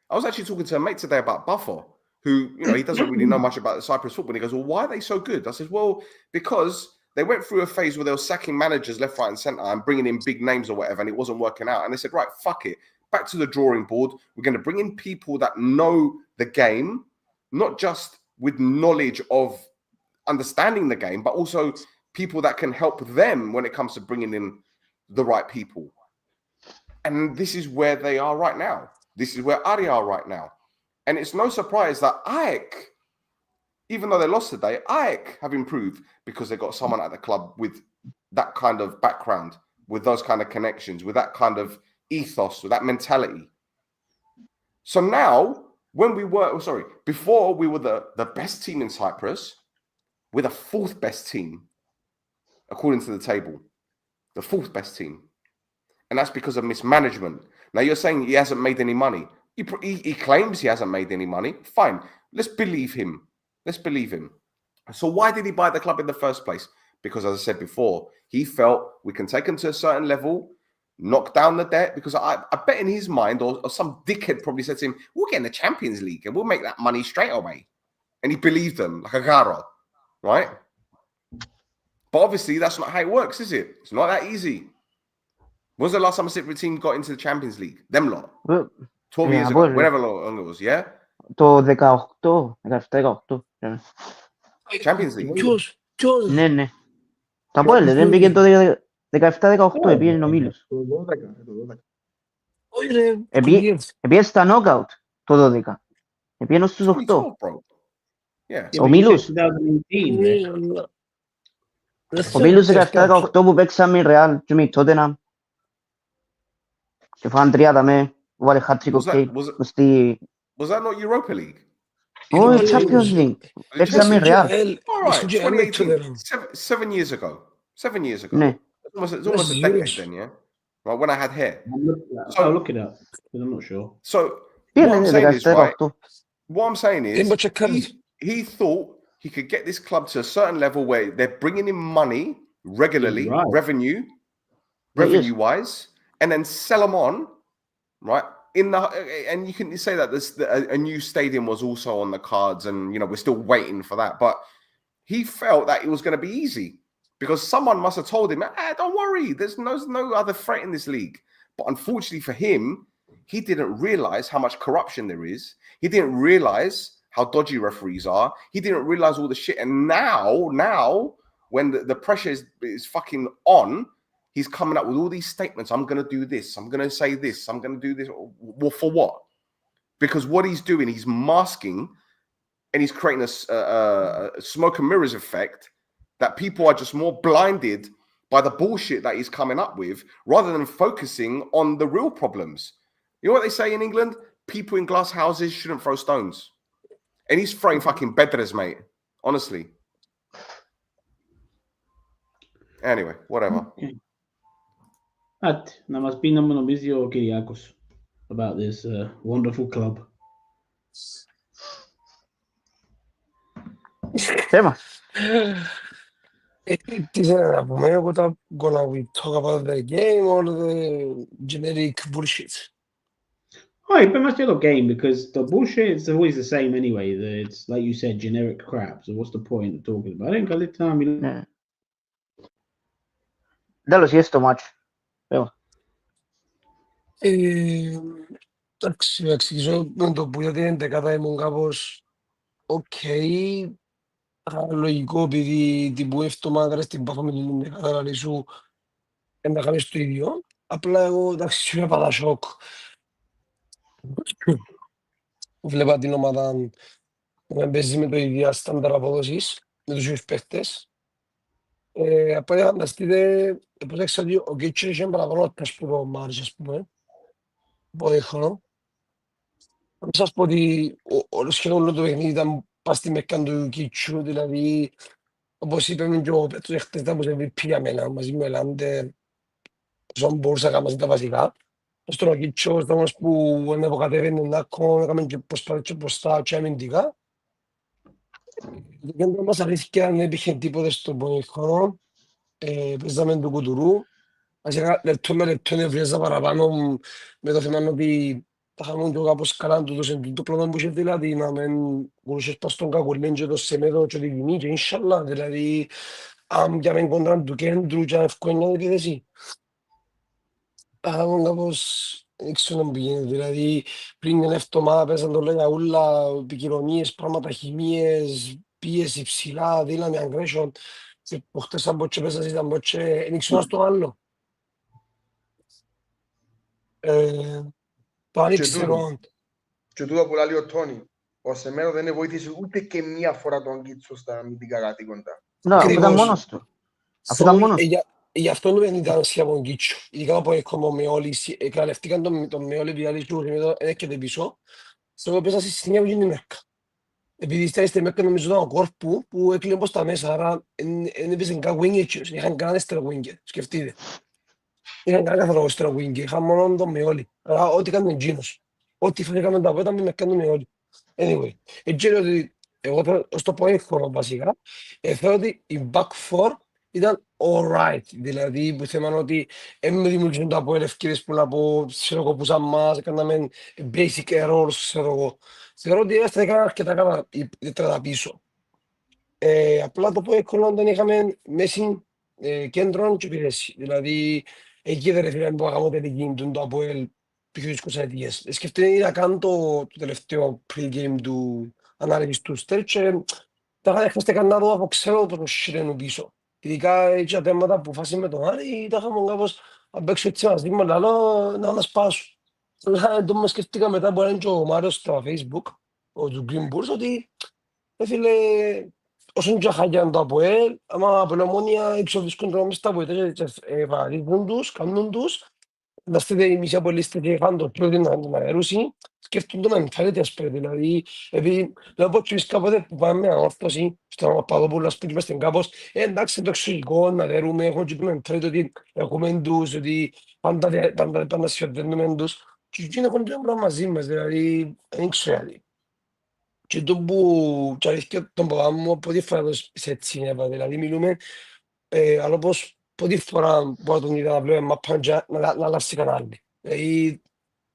I was actually talking to a mate today about Buffer, who, he doesn't really know much about the Cyprus football. And he goes, well, why are they so good? I said, well, because they went through a phase where they were sacking managers left, right, and centre and bringing in big names or whatever, and it wasn't working out. And they said, right, fuck it. Back to the drawing board. We're going to bring in people that know the game, not just with knowledge of understanding the game, but also people that can help them when it comes to bringing in the right people. And this is where they are right now. This is where Ari are right now. And it's no surprise that AEK, even though they lost today, AEK have improved because they got someone at the club with that kind of background, with those kind of connections, with that kind of ethos, with that mentality. So now, before we were the best team in Cyprus, we're the 4th best team, according to the table. The 4th best team. And that's because of mismanagement. Now, you're saying he hasn't made any money. He claims he hasn't made any money. Fine. Let's believe him. So why did he buy the club in the first place? Because, as I said before, he felt we can take him to a certain level, knock down the debt. Because I bet in his mind, or some dickhead probably said to him, we'll get in the Champions League and we'll make that money straight away. And he believed them, like a garo, right? But obviously, that's not how it works, is it? It's not that easy. When was the last time a Cypriot team got into the Champions League? Them lot. 12 years ago, whenever long it was, yeah? Το 17-18. Champions League. Ποιος? Ναι. Τα APOEL δεν πήγε το 17-18, πήγε ο Μίλος. Όχι ρε. Πήγε στα knockout το 12. Πήγε στους 8. Ο Μίλος. Ο Μίλος 17-18 που παίξαμε η Real και με η Tottenham. Και φάνε 30 με, βάλε hat-trick ο Κέι. Was that not Europa League? Όχι, Champions League. Παίξαμε η Real. All right, 2018, 7 years ago. 7 years ago. Ναι. It's almost a decade then, yeah? Right, when I had hair. I'll look it up, because I'm not sure. So, what I'm saying is, he thought he could get this club to a certain level where they're bringing in money regularly, revenue-wise, and then sell them on, right? And you can say that a new stadium was also on the cards, and we're still waiting for that. But he felt that it was going to be easy because someone must have told him, "Don't worry, there's no other threat in this league." But unfortunately for him, he didn't realize how much corruption there is. He didn't realize how dodgy referees are. He didn't realize all the shit. And now, when the pressure is fucking on, he's coming up with all these statements. I'm going to do this. I'm going to say this. I'm going to do this. Well, for what? Because what he's doing, he's masking and he's creating a smoke and mirrors effect that people are just more blinded by the bullshit that he's coming up with rather than focusing on the real problems. You know what they say in England? People in glass houses shouldn't throw stones. And he's throwing fucking bedrest, mate. Honestly. Anyway, whatever. Okay. Να μας πει να μου νομίζει ο Κυριάκος about this wonderful club. Θέμα. Τι θέλετε να πούμε, εγώ τα gonna we talk about the game or the generic bullshit? Είπε μας και το game, because the bullshit is always the same anyway. It's like you said, generic crap. So what's the point of talking about it? Καλύτερα να μιλάμε. Ναι. Τέλος, yes, το match. Θέμα. Εντάξει, να εξηγήσω με το που γιατί 11 ήμουν κάπως λογικό, επειδή την που εβδομάδα στην πάθω με την 11 σου να κάνεις το ίδιο. Απλά εγώ, εντάξει, είμαι πάντα σοκ. Βλέπα την ομάδα να παίζει με το ίδιο στάνταρ απόδοσης, με τους ίδιους παίχτες. Απλά φανταστείτε, προσέξα ότι ο Κίτσερ είχε παραπάνω ας πούμε ο Μάρις, ας πούμε, από χρόνο. Να σας πω ότι σχεδόν όλο το παιχνίδι ήταν πας στη μεκκάν του Κίτσου, δηλαδή, όπως είπαμε και ο Πέτρος χτες ήταν πως MVP για μένα, μαζί με ο Ελάντερ, όσο μπορούσα να κάνουμε τα βασικά. Στον ο Κίτσος ήταν όμως που ανεβοκατέβαινε να έκαμε και προσπάθησε μπροστά και αμυντικά. Δεν μας αρέθηκε αν έπιχε τίποτε στον πόνι χρόνο. Παίζαμε του κουτουρού. Βασικά λεπτό με λεπτό νευρίαζα παραπάνω με το θέμα ότι τα είχαμε και κάπως καλά του δώσαν το πλάνο που είχε δηλαδή να μην μπορούσες πας στον κακουλέν και το σεμέδο και τη γυμί και ίνσαλα δηλαδή αν για μεν κοντράν του κέντρου και αν ευκόνια την επίδεση. Τα είχαμε κάπως δεν ξέρω να πηγαίνει δηλαδή πριν την εβδομάδα πέσαν το λόγια ούλα επικοινωνίες, πράγματα χημίες, πίεση ψηλά, δύναμη, aggression. Και χτες αν πότσε πέσας ήταν πότσε, δεν ξέρω στο άλλο. Το αν ξέρω. Και τούτο που λέει ο Τόνι, ο Σεμένο δεν βοήθησε ούτε και μία φορά τον Κίτσο στα αμυντικά κατοίκοντα. Ναι, αυτό ήταν μόνος του. Αυτό ήταν μόνος. Γι' αυτό δεν ήταν σχεδόν Κίτσο. Ειδικά από έκομο με όλοι, εκαλευτήκαν τον με όλοι διάλυση του Σεμένο, έρχεται πίσω. Στο πέσα στη στιγμή που γίνει μέρκα. Επειδή στη μέρκα νομίζω ήταν ο κόρπου που έκλεινε πως τα μέσα, άρα δεν έπαιζε καν wing, είχαν κανένα δεύτερο wing, σκεφτείτε. Είχαν κανένα καθαρό δεύτερο wing, είχαν μόνο τον με όλοι. Άρα ό,τι κάνουν εκείνος. Ό,τι φέραμε τα πέτα με κάνουν με όλοι. Anyway, έτσι είναι ότι εγώ ως το point χρόνο βασικά, θέλω ότι η back four ήταν alright, δηλαδή που θέλουμε ότι με δημιουργήσουν τα από ευκαιρίες που να πω, ξέρω εγώ που σαν μας, έκαναμε basic errors, ξέρω εγώ. Θεωρώ ότι έστω έκανα αρκετά καλά τετράτα πίσω. Απλά το point χρόνο δεν είχαμε μέση κέντρων και επιθέση. Δηλαδή, εκεί δεν έφυγαν που έκαμε τελική το Apoel πιο δύσκολες αιτίες. Σκεφτείτε να κάνω το τελευταίο pre-game του ανάλυσης του Στέρ και τα είχατε κανένα δω από ξέρω πως σειρένουν πίσω. Ειδικά έτσι τα θέματα που φάσει με τον Άρη, τα είχαμε κάπως απ' έξω έτσι μας δείχνουμε λαλό να μας πάσουν. Αλλά το μας σκεφτήκα μετά που είναι και ο Μάριος στο Facebook, ο του Green Bulls, ότι φίλε, όσον και χάγιαν το Apoel, άμα από Ομόνοια εξοβίσκουν το μες τα βοητές και βαρύδουν τους, κάνουν τους, να στείλετε οι μισοί απολύστες και είχαν το πρώτο να αερούσει, σκέφτονται να ενθαρρύνεται ας πούμε, δηλαδή, επειδή λέω πω και εμείς κάποτε που πάμε με ανόρθωση, στον Παπαδόπουλο, ας πούμε, είμαστε κάπως, εντάξει, το εξωγικό, να δερούμε, έχουμε και τον ενθαρρύνεται ότι έχουμε τους, ότι πάντα σιωδένουμε τους, και εκείνοι έχουν και ένα μαζί μας, δηλαδή, δεν ξέρω γιατί. Και το που αλήθεια τον παπά μου, από τη φορά σε έτσι, δηλαδή, μιλούμε, αλλά πως πρώτη φορά που τον είδα να βλέπω μαπάντια να αλλάξει κανάλι. Δηλαδή,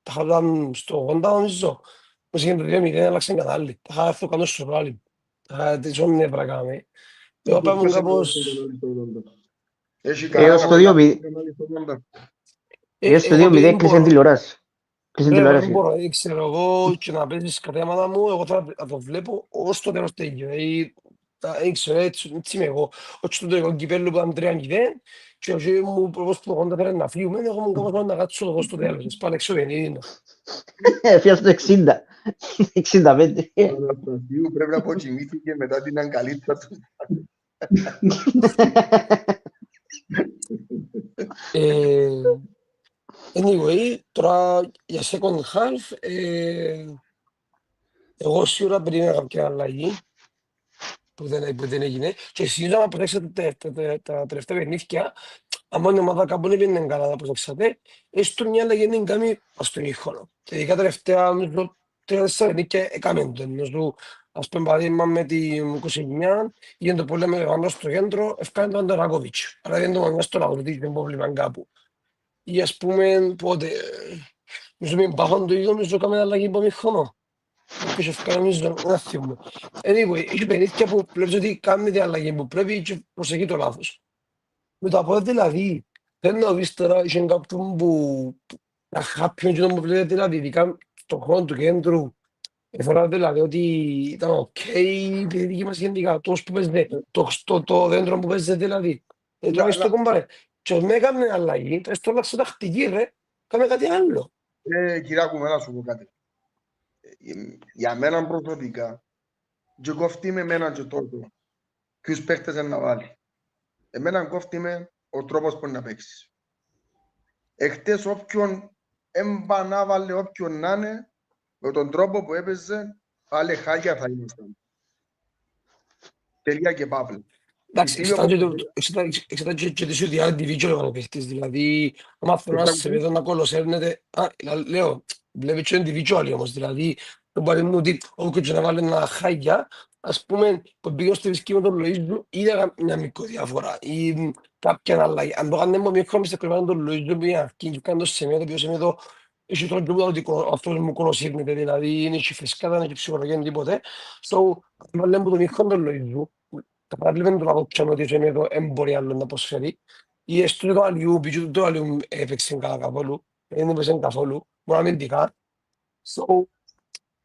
τα είχαν στο 80 νομίζω, πως είχε το 2-0 να αλλάξει κανάλι. Τα είχα αυτό κάνω στο ράλι. Τα είχα τέτοιο νεύρα κάμε. Εγώ πάμε κάπως... Έως το 2-0 έκλεισε τηλεόραση. Δεν μπορώ, δεν ξέρω εγώ και να παίζεις κατέματα μου, εγώ θα το βλέπω ως το τέλος τέλειο. Δεν ξέρω, έτσι είμαι εγώ. Όχι το κυπέλλο που ήταν 3-0 και όχι μου όπως που το φέρε να φύγουμε, εγώ μου κάπως να κάτσω εδώ στο τέλος, πάλι έξω παιχνίδι. Φιάς το 60, 65. Πρέπει να αποκοιμήθηκε μετά την αγκαλίτσα του. Anyway, τώρα για second half, εγώ σίγουρα περίμενα κάποια αλλαγή που δεν έγινε και συνήθως να προσέξετε τα τελευταία παιχνίδια, αν η ομάδα κάπου δεν πήγαινε καλά να προσέξατε, έστω μια αλλαγή δεν κάνει στον ήχο. Και ειδικά τελευταία, νομίζω, 3-4 παιχνίδια έκαμε το. Νομίζω, ας πούμε, παράδειγμα με την 29, γίνεται το πολύ με το στο κέντρο, ευκάνε τον Αντεράκοβιτς. Άρα δεν το μαγνά στο λαό, δεν είναι πρόβλημα κάπου. Ή ας πούμε, πότε, νομίζω με μπάχον το ίδιο, νομίζω έκαμε αλλαγή από μηχόνο. Ποιος ευκάνε, νομίζω, δεν θυμούμαι. Anyway, έχει παιχνίδια που βλέπεις ότι κάνει την αλλαγή που πρέπει και προσεχεί το λάθος. Με το Apoel δηλαδή, δεν να δεις τώρα, είχε κάποιον που να χάπιον και τον που βλέπετε δηλαδή, ειδικά στον χρόνο του κέντρου, θεωρώ δηλαδή ότι ήταν οκ, η δική μας γενικά, τόσο που παίζετε, το δέντρο που παίζετε δηλαδή. Τώρα στο κομπάρε, και ως με έκαμε αλλαγή, τώρα στο αλλάξε τακτική ρε, κάμε κάτι άλλο. Κυράκου, να σου πω κάτι. Για μένα προσωπικά, και κόφτει με εμένα και τότε, ποιους παίχτες να βάλει. Εμένα κόφτει με ο τρόπος που να παίξεις. Εχτες όποιον εμπανάβαλε όποιον να είναι, με τον τρόπο που έπαιζε, πάλι χάλια θα ήμασταν. Τελεία και παύλα. Εντάξει, εξετάζει και τις ίδιες individual ο παίχτης, δηλαδή, άμα θέλω να σε παιδό να κολοσέρνεται, λέω, βλέπει και individual όμως, δηλαδή, το παραδείγμα ότι όποιο και να βάλει ένα χάγια, ας πούμε, που πήγαινε στη βυσκή με τον Λοΐζου, είδα μια μικρή διαφορά ή κάποια αλλαγή. Αν το κάνουμε μικρό, μες κρυβάνε τον Λοΐζου, μια αρκή και κάνω το σημείο, το οποίο σημείο το έχει τον τρόπο ότι αυτός μου κολοσύρνεται, δηλαδή, είναι και φρεσκάτα, είναι και ψυχολογία, τίποτε. Στο βάλουμε τον μικρό τον Λοΐζου, τα παράλληλα δεν το απόψαμε ότι είναι εδώ έμποροι άλλο να προσφέρει. Ή έστω το αλλιού, πίσω το αλλιού έπαιξε καλά καθόλου, δεν έπαιξε καθόλου, μόνο αμυντικά.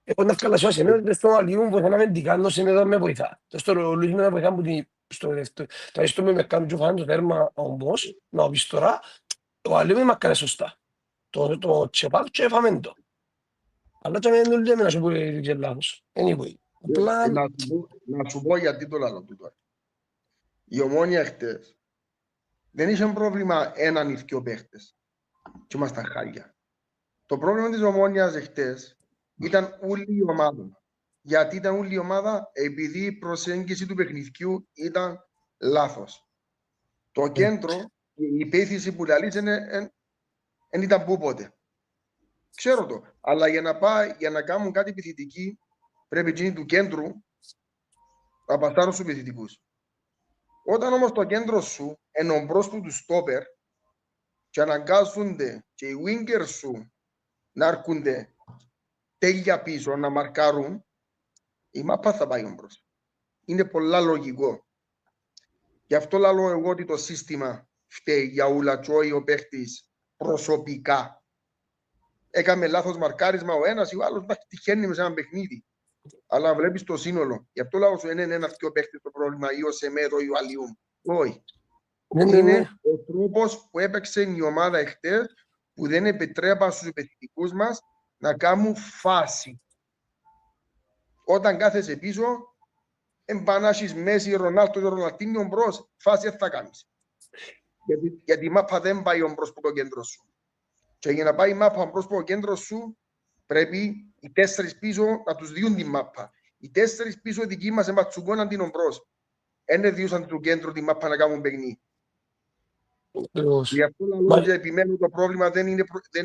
Εγώ να βγάλω σε μένα ότι στο αλλιού βοηθά αμυντικά, ενώ σε μένα με βοηθά. Στο Λουίς με βοηθά που στο δεύτερο. Τα έστω με κάνουν και φάνε το τέρμα όμως, να πεις τώρα, ο αλλιού με μακάρε σωστά. Το τσεπάρ και έφαμε το. Αλλά και με δεν λέμε να σου πω και λάθος. Anyway, απλά... Να σου πω γιατί το λαλό του τώρα. Η Ομόνια χτες δεν είχε πρόβλημα έναν ή δυο παίχτες και ήμασταν χάλια. Το πρόβλημα της Ομόνιας χτες ήταν όλη η ομάδα. Γιατί ήταν όλη η ομάδα? Επειδή η προσέγγιση του παιχνιδιού ήταν λάθος. Το κέντρο, η πέθηση που λαλείς δεν ήταν πού πότε. Ξέρω το. Αλλά για να κάνουν κάτι επιθετική πρέπει εκείνοι του κέντρου να παστάρουν στους επιθετικούς. Όταν όμως το κέντρο σου ενώ μπρος του στόπερ και αναγκάζονται και οι wingers σου να έρχονται τέλεια πίσω, να μαρκάρουν, η μάπα θα πάει μπρος. Είναι πολλά λογικό. Γι' αυτό λέω εγώ ότι το σύστημα φταίει για ουλατσόι ο παίχτης προσωπικά. Έκαμε λάθος μαρκάρισμα ο ένας ή ο άλλος, τυχαίνει με σε ένα παιχνίδι. Αλλά βλέπεις το σύνολο. Γι' αυτό λέω σου είναι ένα πιο παίχτης το πρόβλημα ή ο Σεμέδο ή ο Αλιούμ. Όχι. Είναι ο τρόπος που έπαιξε η ομάδα εχθές που δεν επιτρέπαν στους επιθετικούς μας να κάνουν φάση. Όταν κάθεσαι πίσω, εμπανάσεις Μέση, Ρονάλτο και Ροναλτίνιο μπρος, φάση δεν θα κάνεις. Γιατί η μάπα δεν πάει μπρος από το κέντρο σου. Και για να πάει η μάπα μπρος από το κέντρο σου, πρέπει οι τέσσερις πίσω να τους διούν την μάπα. Οι τέσσερις πίσω δικοί μας εμπατσουκώναν την ομπρός. Δεν διούσαν του κέντρου την μάπα να κάνουν παιχνί. Γι' αυτό λέω και επιμένω το πρόβλημα δεν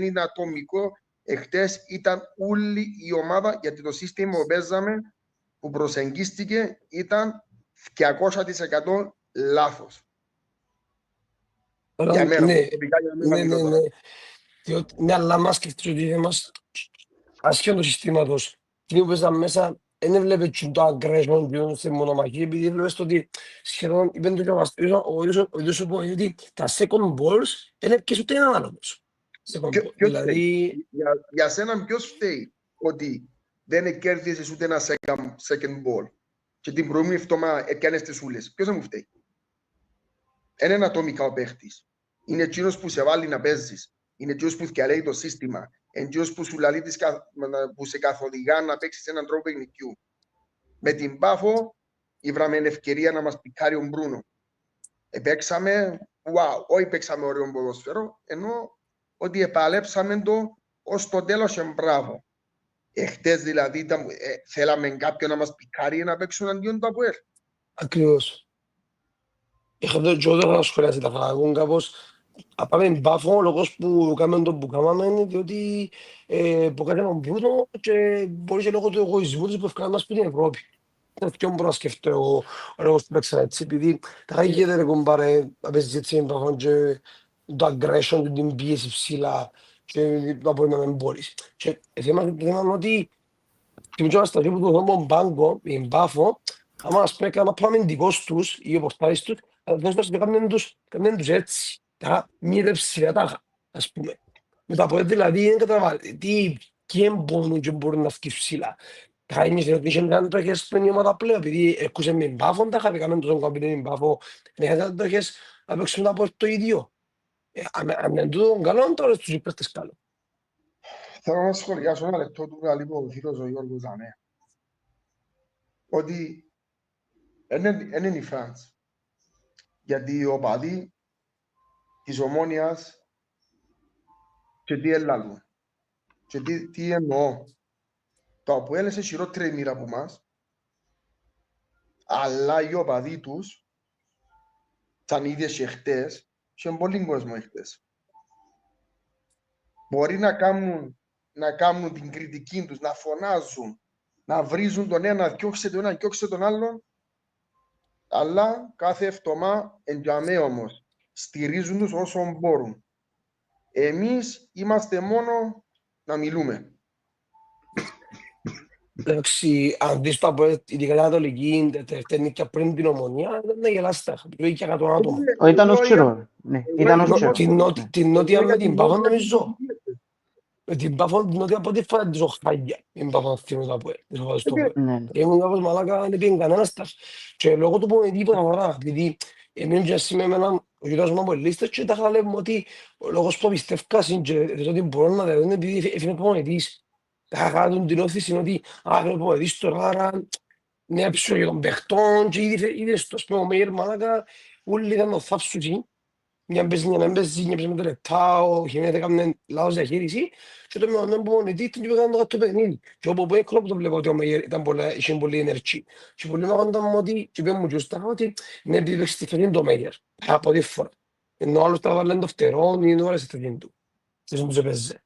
είναι ατομικό. Εχθές ήταν όλη η ομάδα, γιατί το σύστημα που παίζαμε, που προσεγγίστηκε, ήταν 200% λάθος. Για μένα, προσωπικά για μένα. Ναι, αλλά μας σκεφτείς ότι είμαστε ασχέον του συστήματος. Τι που παίζαμε μέσα, δεν έβλεπε το aggression στην μονομαχία, επειδή έβλεπες ότι σχεδόν, είπαν το και ο ίδιος σου πω, ότι τα second balls δεν έπιες ούτε έναν άλλο. Για σένα ποιος φταίει ότι δεν κέρδισες ούτε ένα second ball και την προηγούμενη εβδομάδα έκανες τις ούλες? Ποιος δεν μου φταίει? Είναι ένα ατομικά ο παίχτης. Είναι εκείνος που σε βάλει να παίζεις. Είναι εκείνος που διαλέγει το σύστημα. Είναι εκείνος που σου λαλεί που σε καθοδηγά να παίξεις έναν τρόπο παιχνιδιού. Με την Πάφο ήβραμε ευκαιρία να μας πικάρει ο Μπρούνο. Παίξαμε, wow, όχι παίξαμε ωραίο ποδόσφαιρο, ενώ ότι επαλέψαμε το ως το τέλος και μπράβο. Χτες δηλαδή θέλαμε κάποιον να μας πικάρει να παίξουν αντίον του Αποέλ. Ακριβώς. Είχα το και όταν σχολιάσει τα φαγούν κάπως, απάμε μπάφο, ο λόγος που κάνουμε το που κάναμε είναι διότι που κάναμε Μπρούνο και μπορεί και λόγω του εγωισμού τους που έφυγαν μας πριν την Ευρώπη. Είναι πιο μπορώ να σκεφτώ εγώ ο λόγος που παίξα έτσι, επειδή τα χαγγέται ρε κομπάρε να παίζεις έτσι με μπάφο και το aggression, την πίεση ψηλά και το απόημα με μπορείς. Και θέμα είναι ότι θυμίζω να σταθεί που το δω μπάγκο, η μπάφο, άμα ας πρέπει να πάμε δικός τους ή ο πορτάρις τους, θα δώσουν να κάνουν τους έτσι. Τα μη ρεψιλιά τάχα, ας πούμε. Με τα από δηλαδή δεν καταλαβαίνω τι εμπόνουν και μπορούν να βγει ψηλά. Τα ένιωσε ότι είχε κάνει το έχεις πριν η ομάδα πλέον, επειδή έκουσε με μπάφο, τα είχαμε τόσο κομπινέ με μπάφο, δεν το έχεις να παίξουν από το ίδιο. Αν είναι τούτο καλό, τώρα στους υπέρτες καλό. Θέλω να σχολιάσω ένα λεπτό του γαλλικού ο φίλος ο Γιώργος Ζανέ. Ότι είναι η Φραντς. Γιατί οι οπαδοί της Ομόνοιας και τι έλαλουν. Και τι εννοώ. Το Αποέλ είναι χειρότερη μοίρα από μας, αλλά οι οπαδοί τους, σαν ίδιες και χτες, και πολύ κόσμο χτες. Μπορεί να κάνουν την κριτική τους, να φωνάζουν, να βρίζουν τον ένα, διώξε τον ένα, διώξε τον άλλον, αλλά κάθε εβδομάδα εντιαμέ όμως στηρίζουν τους όσο μπορούν. Εμείς είμαστε μόνο να μιλούμε. Εντάξει, αν δεις το από την Κατολική, τελευταία νίκια πριν την Ομονία, δεν γελάσεις τα. Πήγε και 100 άτομα. Ήταν ως τσιρό. Ναι, ήταν ως τσιρό. Την Νότια με την Πάφο νομίζω. Με την Πάφο την Νότια από τη φορά της Οχάγια. Την Πάφο θυμίζω από εδώ. Ήμουν κάπως μαλάκα, δεν πήγαινε κανένας τας. Και λόγω του πούμε τίποτα φορά, επειδή εμείς και σήμερα με έναν ο γιος μου από λίστες και τα χαλεύουμε ότι ο λόγος που πιστεύκασαν και ότι μπορούν να δουν επειδή έφυγε προπονητής. Θα κάνουν την όθηση ότι πρέπει να δεις τώρα, άρα νέα πίσω για τον παιχτών και είδες το σπέγο Μέιερ μαλάκα, όλοι ήταν το θάψουσι, μια παίζει, μια παίζει, μια παίζει με τα λεπτά, ο Χιμένες έκαμε λάθος διαχείριση και το μειωμένο προπονητή την είπε το κάτω παιχνίδι. Και όπου έκροπ το βλέπω ότι ο Μέιερ είχε πολύ ενεργή. Και πολλοί μάγονταν μου ότι, και πέμουν και ωστάχα ότι είναι επειδή παίξει τη φετήν το Μέιερ, από τη φορά. Ενώ άλλος τα βάλουν το φτερό, είναι το άρεσε τη φετήν του. Και στον τους έπαιζε.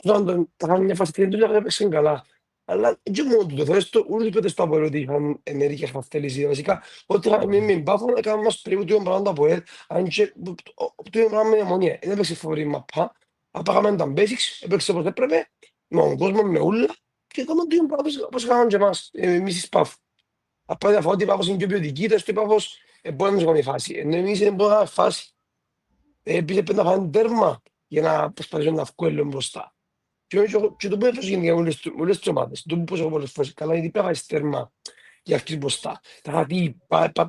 Τα κάνουν μια φάση και δεν έπαιξαν καλά. Αλλά και μόνο του το θες το, όλοι οι παίκτες του Αποέλ ότι είχαν ενέργεια και θέληση. Βασικά, ό,τι είχαμε με μπάφο, έκαναν μας περίπου το ίδιο πράγμα του Αποέλ, αν και το ίδιο πράγμα με την Ομονία. Δεν έπαιξε φοβερή μαπά, απάγαμε τα basics, έπαιξε όπως έπρεπε, με τον κόσμο, με ούλα, και έκαναν το ίδιο πράγμα όπως έκαναν και εμάς, εμείς εις Πάφο. Απά διαφορά ότι η Πάφος είναι πιο ποιοτική, τες το η Πάφος μπορεί να κάνει φάση. Ενώ εμείς δεν μπορούμε να κάνουμε φάση. Επίσης πρέπει να φάνε τέρμα για να προσπαθήσουμε να βγάλουμε μπροστά. Και το πέφτος γίνεται για όλες τις ομάδες. Το πόσο έχω πολλές φορές. Καλά, γιατί πρέπει να φάεις τέρμα για αρχής μπροστά. Τα χατή,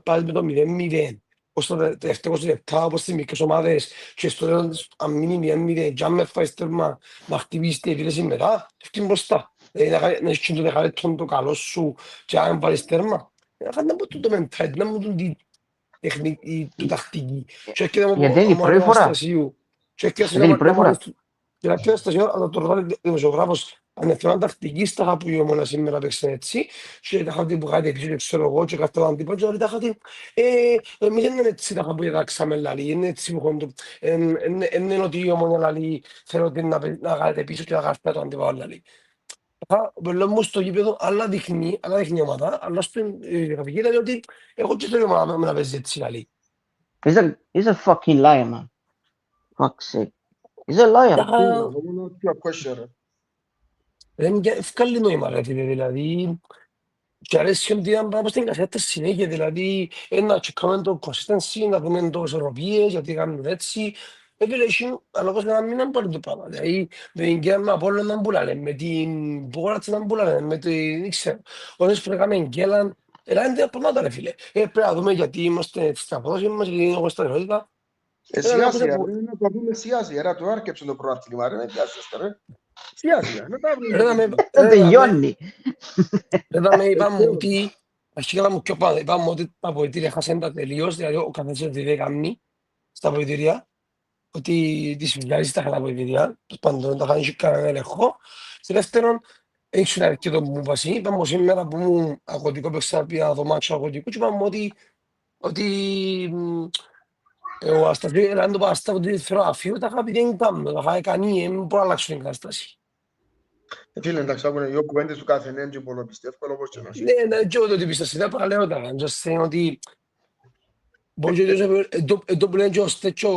πάλι με το 0-0. Ως τα τελευταία 20 λεπτά, όπως στις μικρές ομάδες. Και στο τέλος, αν μείνει 0-0, και αν με φάεις τέρμα, να χτυπήσεις τη επίθεση μετά, ευκείς μπροστά. Να έχεις το δεκαλέτον το καλό σου και αν βάλεις τέρμα. Να κάνεις το mentality, να μου την τακτική. Γιατί είναι η πρώτη φορά. Και να πιέζει στα σύνορα, αλλά το ρωτάτε δημοσιογράφος ανεφεράν τακτική στα που η Ομόνοια σήμερα παίξαν έτσι και τα χάτη που κάτι πίσω και ξέρω εγώ και κάθε άλλο αντίπα και τα χάτη εμείς δεν είναι έτσι τα που εδάξαμε λαλή, είναι έτσι που έχουν είναι ότι η Ομόνοια λαλή θέλω να κάνετε πίσω και να κάνετε το αντίπα λαλή. Ο λόγος στο γήπεδο άλλα δείχνει ομάδα, αλλά στην γραφική λέει ότι εγώ και θέλω να παίζει έτσι λαλή. He's a fucking liar, man. Fuck's sake. He's a liar. Δεν ευκάλλει νόημα, δηλαδή, και αρέσει ότι ήταν πράγμα στην κασέτα συνέχεια, δηλαδή, να τσεκάμε το consistency, να δούμε το ισορροπίες, γιατί κάνουν έτσι, αλλά όπως να μην είναι πολύ το πράγμα, δηλαδή, με την κυρία με Απόλλων να μπουλάνε, με την Πόγρατς να μπουλάνε, με την, δεν ξέρω, όσες που έκαμε γκέλαν, είναι τα πράγματα, ρε φίλε, πρέπει να δούμε γιατί είμαστε στην απόδοση μας, γιατί έχουμε σταθερότητα. Σιάσια, να το δούμε σιάσια, ρε, το άρκεψε το προάθλημα, ρε, με πιάσεστε, ρε. Σιάσια, να τα βρούμε. Δεν τελειώνει. Εδώ με είπαμε ότι αρχικά μου πιο πάνω. Είπαμε ότι τα αποδυτήρια χάσαν τα τελείως, δηλαδή ο καθένας ότι δεν κάνει στα αποδυτήρια, ότι τις βγάλεις τα καλά αποδυτήρια, πάντων τα χάνεις κανέναν έλεγχο. Και δεύτερον, έξω ένα αρκετό που μου πασί, είπαμε σήμερα που μου αγωτικό παίξα πια το μάτσο αγωτικό και είπαμε ότι ο Ασταθής έλαβε το παραστά από τη φωτογραφία, τα είχα πει δεν κάνω, τα είχα κάνει, δεν μπορώ να αλλάξω την κατάσταση. Φίλε, εντάξει, άκουνε δύο κουβέντες του καθενέν και πολλό πιστεύω, όπως και να σου. Ναι, και εγώ το ότι πιστεύω, δεν παραλέω τα, just saying ότι μπορεί το που λένε και ο Στέτσο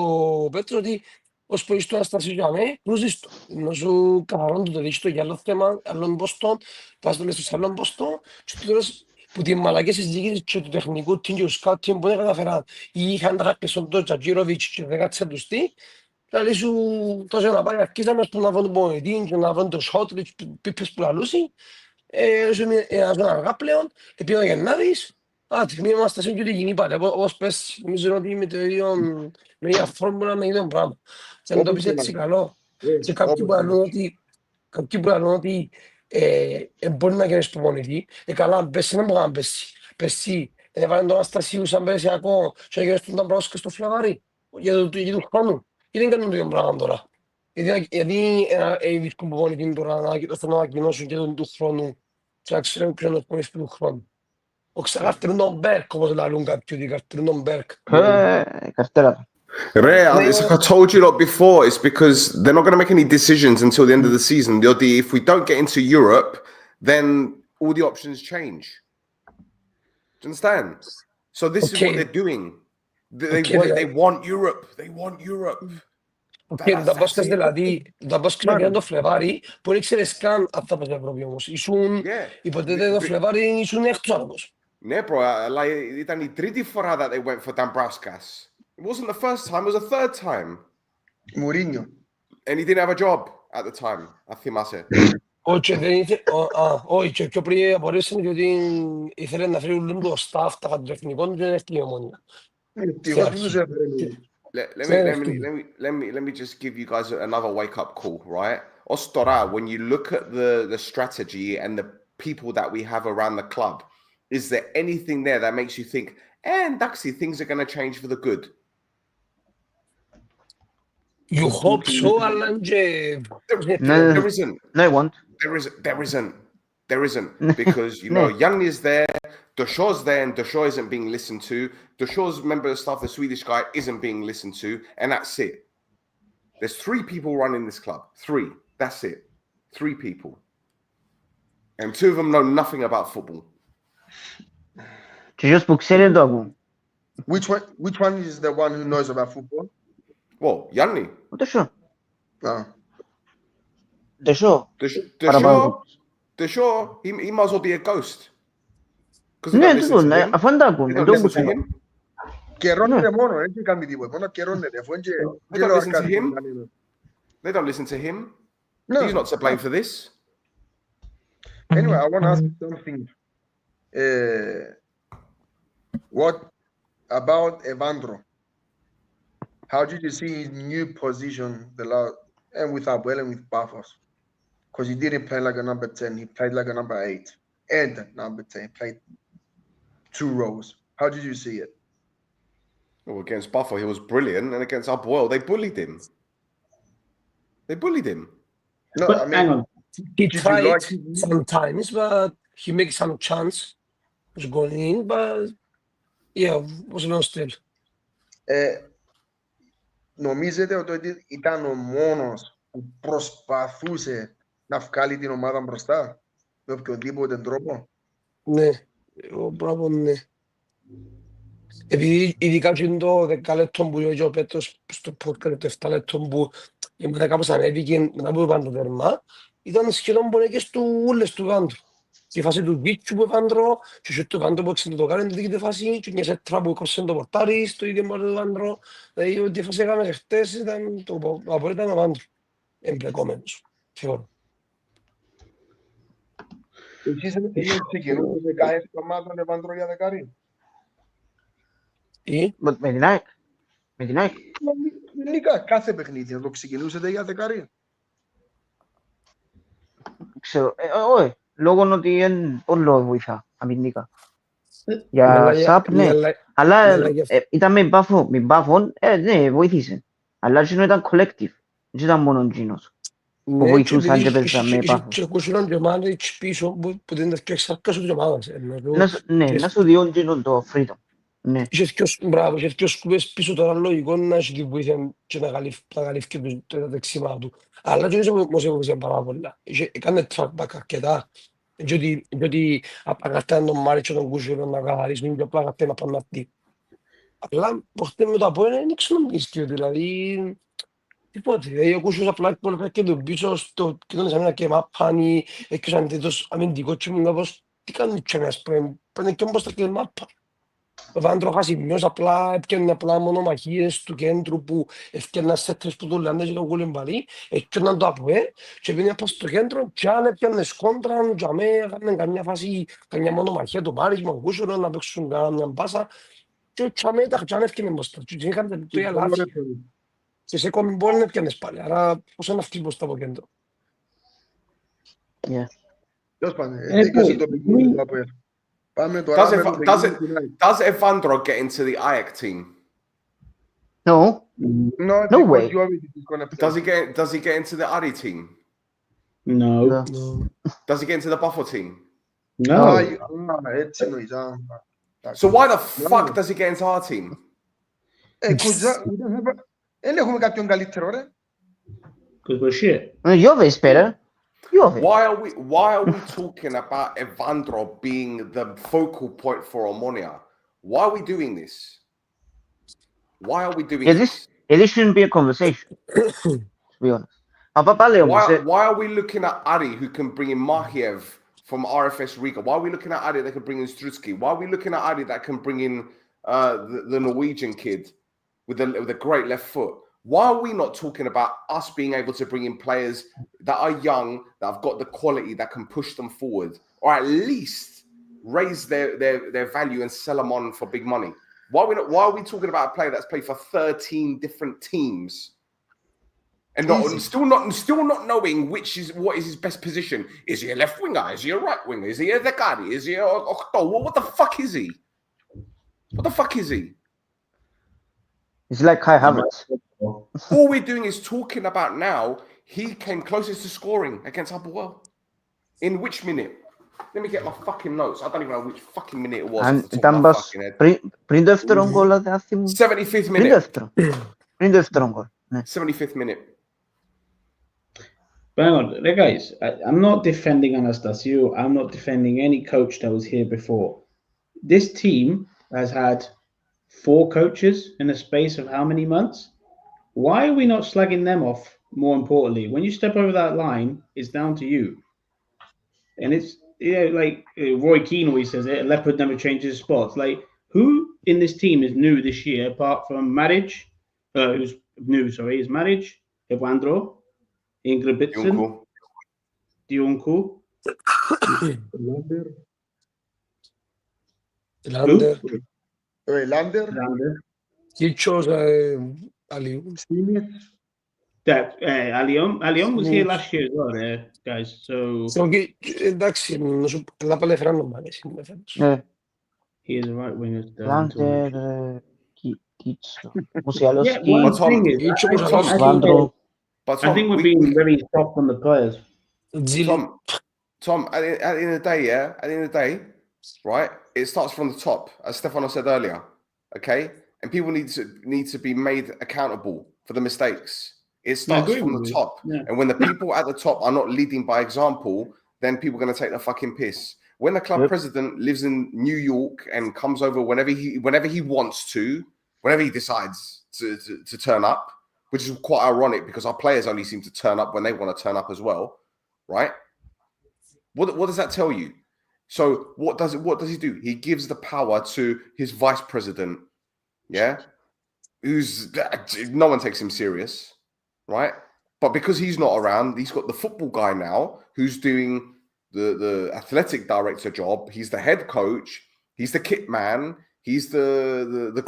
ο Πέτρος ότι ως που είσαι το Ασταθής για μέ, κρούζεις το. Να σου καθαρώνει το δείξει το για άλλο θέμα, άλλον ποστό, πας το λες στο άλλον ποστό και το τέλος που τις μαλακές συζητήσεις και του τεχνικού team και του scout team που δεν καταφέραν ή είχαν τα κάποιες στον το Τζατζίροβιτς και δεν κάτσε τους τι, δηλαδή σου τόσο να πάει αρχίσαμε να βρουν τον πονητή και να βρουν το shot, πίπες που λαλούσι, σου ένας αργά πλέον, επειδή ο Γεννάδης, μην είμαστε σε ό,τι γίνει πάλι, όπως πες, νομίζω ότι με το ίδιο, με ίδια φόρμουλα, με ίδιο πράγμα. Και αν το πεις έτσι καλό, και κάποιοι που λαλούν ότι μπορεί να γίνεις προπονητή, καλά, πέσει να μπορεί να πέσει. Πέσει, έβαλαν τον Αστασίου σαν περσιακό και έγινες τον Ταμπράουσκα στο φλαβάρι, για του χρόνου. Ή δεν κάνουν το ίδιο πράγμα τώρα. Γιατί βρίσκουν προπονητή τώρα να ανακοινώσουν και τον του χρόνου και να ξέρουν ποιον είναι ο του χρόνου. Ο ξεγάρτερουν τον Μπέρκ, όπως λαλούν κάποιοι, ότι καρτέρουν τον Μπέρκ. Καρτέρα του. Rare, it's like I told you lot before, it's because they're not going to make any decisions until the end of the season. Διότι if we don't get into Europe, then all the options change. Do you understand? So this is what they're doing. They want Europe. They want Europe. Τα μπάσκετ δηλαδή, τα μπάσκετ για το Φλεβάρι, που δεν ξέρεις καν αν θα πας στην Ευρώπη όμως. Υποτίθεται το Φλεβάρι ήσουν εκτός άνθρωπος. Ναι, bro, ήταν η τρίτη φορά that they went for Dambrauskas. It wasn't the first time, it was the third time. Mourinho. And he didn't have a job at the time, θυμάσαι. Όχι, και πιο πριν απορρίψαν γιατί ήθελε να φέρει όλο το staff, τα κατρεφνικών και δεν έφτιαξε η Ομόνια. Let me just give you guys another wake-up call, right? Ως τώρα, when you look at the strategy and the people that we have around the club, is there anything there that makes you think, εντάξει, things are going to change for the good? You hope so, αλλά και... There isn't. No, I won't. There isn't. Because, you know, Young is there, Deshaw's there, and Deshaw isn't being listened to. Deshaw's member of staff, the Swedish guy, isn't being listened to, and that's it. There's 3 people running this club. 3. That's it. 3 people. And 2 of them know nothing about football. Και ποιος που ξέρει το ακούν. Which one is the one who knows about football? Well, Yanni. Το σω. Ah. Το σω. Deshaw, he might as well be a ghost. Ναι, τούτο, αφού δεν τα ακούν. They don't listen to him. Καιρώνεται μόνο, έτσι κάνει τίποτα. Μόνο καιρώνεται. Αφού είναι They don't listen to him. They don't listen to him. He's not to blame for this. Anyway, I want to ask you something. What about Evandro? How did you see his new position and with Apoel and with Petros? Because he didn't play like a number 10, he played like a number 8 and number 10. He played 2 rows. How did you see it? Well, against Buffer, he was brilliant, and against Apoel, they bullied him. No, But I mean, hang on. He tried sometimes, but he makes some chance. Was going in, but yeah, was no still. νομίζετε ότι ήταν ο μόνος που προσπαθούσε να βγάλει την ομάδα μπροστά με οποιοδήποτε τρόπο? Ναι, εγώ πράγμα ναι. Επειδή ειδικά και το 10 λεπτό που λέει ο Πέτρος στο podcast, το 7 λεπτό που η ομάδα κάπως ανέβηκε μετά που είπαν το τερμά, ήταν σχεδόν μπορεί και ούλες του Βάντρου. Η φάση του Βίτσου που Βάντρο, και το Βάντρο που έξε το κάνει την δική φάση, και μια σέτρα που έκοψε το πορτάρι, στο ίδιο μόνο του Βάντρο. Δηλαδή ό,τι φάση έκαμε χτες ήταν το απορρίτημα ο Βάντρο, εμπλεκόμενος, θεωρώ. Εσείς ξεκινούσατε κάθε εβδομάδα με Βάντρο για δεκάρι? Με την ΑΕΚ. Με την ΑΕΚ. Γενικά κάθε παιχνίδι να το ξεκινούσατε για δεκάρι? Ξέρω, όχι. Λόγω ότι είναι πολύ βοηθά αμυντικά. Για σαπ, ναι. Αλλά για ήταν με μπάφον, ναι, βοήθησε. Αλλά εκείνο ήταν collective. Δεν ήταν μόνο εκείνος. Που ναι, και βοηθούσαν και επειδή παίζαν με μπάφον. και ακούσαν και ο Μάνριτς πίσω που δεν έφτιαξε σαρκά σου της ομάδας. Ναι, να σου διόν εκείνον το freedom. Ναι. Μπράβο, είχε δυο σκούπες πίσω τώρα λογικό να έχει τη βοήθεια και να καλύφει το δεξιμά του. Αλλά και όχι όμως βοήθησε πάρα πολλά. Έκανε trackback αρκετά. Γιατί απαγαρτάνε τον Μάριτς και τον Κούσουρο να καθαρίσουν και απλά να πάνε να πει. Αλλά προχτές με το Apoel δεν ήξερα να πεις δηλαδή τίποτε. Δηλαδή ο Κούσουρος απλά και τον πίσω και τον εσαμίνα και μάπαν και ο αντίθετος αμυντικός και μου κάπως τι κάνουν και ένας πρέπει και όμως τα και μάπα. Ο Βάντρο Χασιμιός απλά έπιανε απλά μονομαχίες του κέντρου που έφτιαναν σέτρες που του λένε και τον κουλεμπαλί, έπιαναν το Apoel και πήγαινε από στο κέντρο και αν έπιανε σκόντραν και αμέ έκαναν καμιά φάση, καμιά μονομαχία του Μάρισμα, ο Κούσουρο να παίξουν καμιά μπάσα και αμέ τα χτιάνε έφτιανε μπροστά και είχαν το ιαλάφι και σε κομιμπόλ να έπιανες πάλι, άρα πώς είναι αυτή μπροστά από κέντρο. Τέλος πάντων, δίκαιο το παιχνίδι του Apoel. Πάμε τώρα με το παιχνίδι του United. Does Evandro get into the Ajax team? No. No way. Does he get into the Ari team? No. Does he get into the Buffalo team? No. Έτσι εννοείς. So why the fuck does he get into our team? Δεν έχουμε κάποιον καλύτερο, ρε. Because we're shit. Juve is better. Juve. Why are we talking about Evandro being the focal point for Omonoia? Why are we doing this? Why are we doing this? This shouldn't be a conversation, to be honest. Why are we looking at Ari who can bring in Mahiev from RFS Riga? Why are we looking at Ari that can bring in Strutsky? Why are we looking at Ari that can bring in the Norwegian kid with a great left foot? Why are we not talking about us being able to bring in players that are young, that have got the quality that can push them forward, or at least raise their value and sell them on for big money? Why are we talking about a player that's played for 13 different teams and still not knowing what is his best position? Is he a left winger? Is he a right winger? Is he a Dekari? Is he a Octo? What the fuck is he? What the fuck is he? It's like Kai Havertz. All we're doing is talking about now. He came closest to scoring against Apoel. In which minute? Let me get my fucking notes. I don't even know which fucking minute it was. Ήταν πριν το δεύτερο γκολ, δεν θυμούμαι. 75th minute. Πριν το δεύτερο γκολ. 75th minute. But hang on, guys, I'm not defending Anastasio. I'm not defending any coach that was here before. This team has had 4 coaches in a space of how many months? Why are we not slagging them off? More importantly, when you step over that line, it's down to you. And it's like Roy Keane always says it, a leopard never changes spots. Like, who in this team is new this year apart from Maric, who's new, sorry, is Maric, Evandro, Ingebrigtsen, Dionku, Lander. Kichos, Aliou. Alion was here last year as well, guys. So Εντάξει, να παλεύραν να μ' αρέσει. he is a right winger. Lander, Kicho. Musialowski, I think we're being very soft on the players. Tom, at the end of the day, right? It starts from the top, as Stefano said earlier. Okay, and people need to be made accountable for the mistakes. It starts from the top, and when the people at the top are not leading by example, then people are going to take the fucking piss. When the club president lives in New York and comes over whenever he wants to, whenever he decides to turn up, which is quite ironic because our players only seem to turn up when they want to turn up as well, right? What does that tell you? So what does he do? He gives the power to his vice president, who's no one takes him serious, right? But because he's not around, he's got the football guy now who's doing the athletic director job. He's the head coach. He's the kit man. He's the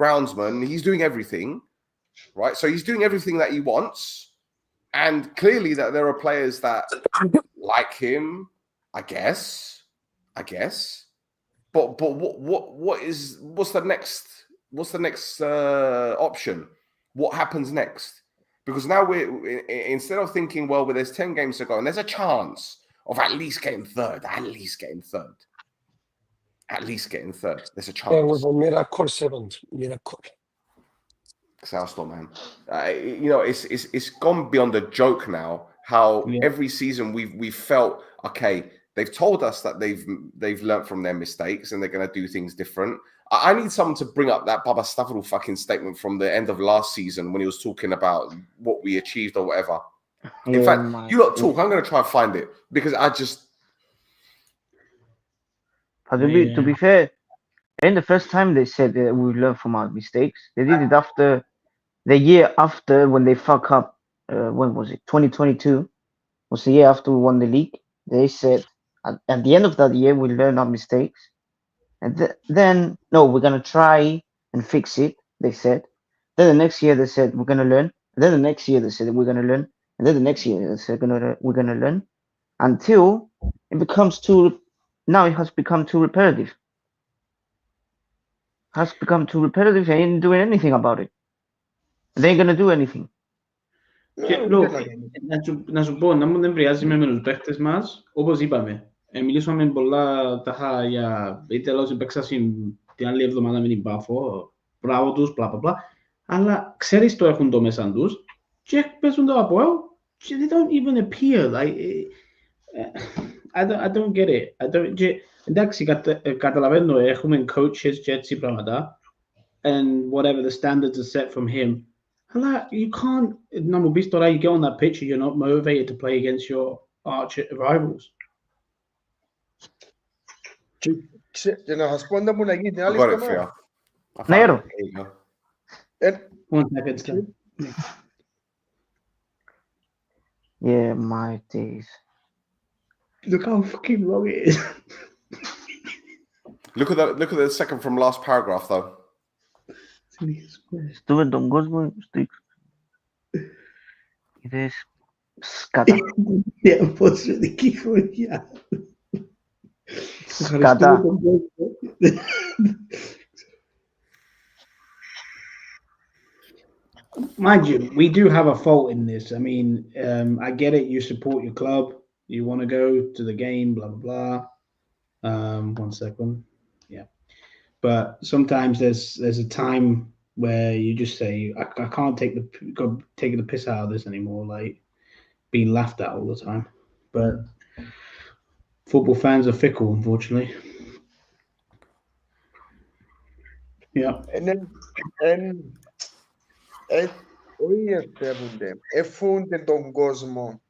groundsman. He's doing everything, right? So he's doing everything that he wants, and clearly that there are players that like him, I guess. But what's the next option? What happens next? Because now instead of thinking, well, there's 10 games to go and there's a chance of at least getting third. There's a chance. And with a miracle seventh, miracle. Exhausto, man. It's gone beyond a joke now. How every season we've felt, okay, they've told us that they've learned from their mistakes and they're going to do things different. I need someone to bring up that Baba Stavro fucking statement from the end of last season when he was talking about what we achieved or whatever. In fact, you lot talk. I'm going to try and find it because I just. To be fair, in the first time they said that we learn from our mistakes. They did it after the year after when they fuck up. When was it? 2022 was the year after we won the league. They said at the end of that year we learn our mistakes, and then no, we're gonna try and fix it. They said. Then the next year they said we're gonna learn. And then the next year they said we're gonna learn. And then the next year they said we're gonna learn, until it becomes too. Now it has become too repetitive. They ain't doing anything about it. They ain't gonna do anything. Να σου πω, να μου δεν πριάζει με τους παίχτες μας, όπως είπαμε. Μιλήσαμε πολλά τάχα για τέλος παίξασαν την άλλη εβδομάδα με την Πάφο, μπράβο τους, πλα. Αλλά ξέρεις το έχουν το μέσα τους και παίζουν το Apoel και they don't even appear. Like, I don't get it. Εντάξει, καταλαβαίνω, έχουμε coaches και έτσι πράγματα and whatever the standards are set from him. Αλλά you can't, να μου πεις τώρα, you get on that pitch and you're not motivated to play against your arch rivals. Και να σας πω να μου να γίνει την άλλη εβδομάδα. Νέρο. One second. Yeah, my days. Look how fucking long it is. Look at the second from last paragraph, though. Estuve en Don Cosmo, είδες σκάτα. Πώς είναι εκεί χωριά. Σκάτα. Mind you, we do have a fault in this. I mean, I get it. You support your club. You want to go to the game, blah, blah, blah. 1 second. Yeah. But sometimes there's a time where you just say, I can't take the piss out of this anymore, like being laughed at all the time. But football fans are fickle, unfortunately. Yeah. Όχι ευθεύονται, εφούνται τον κόσμο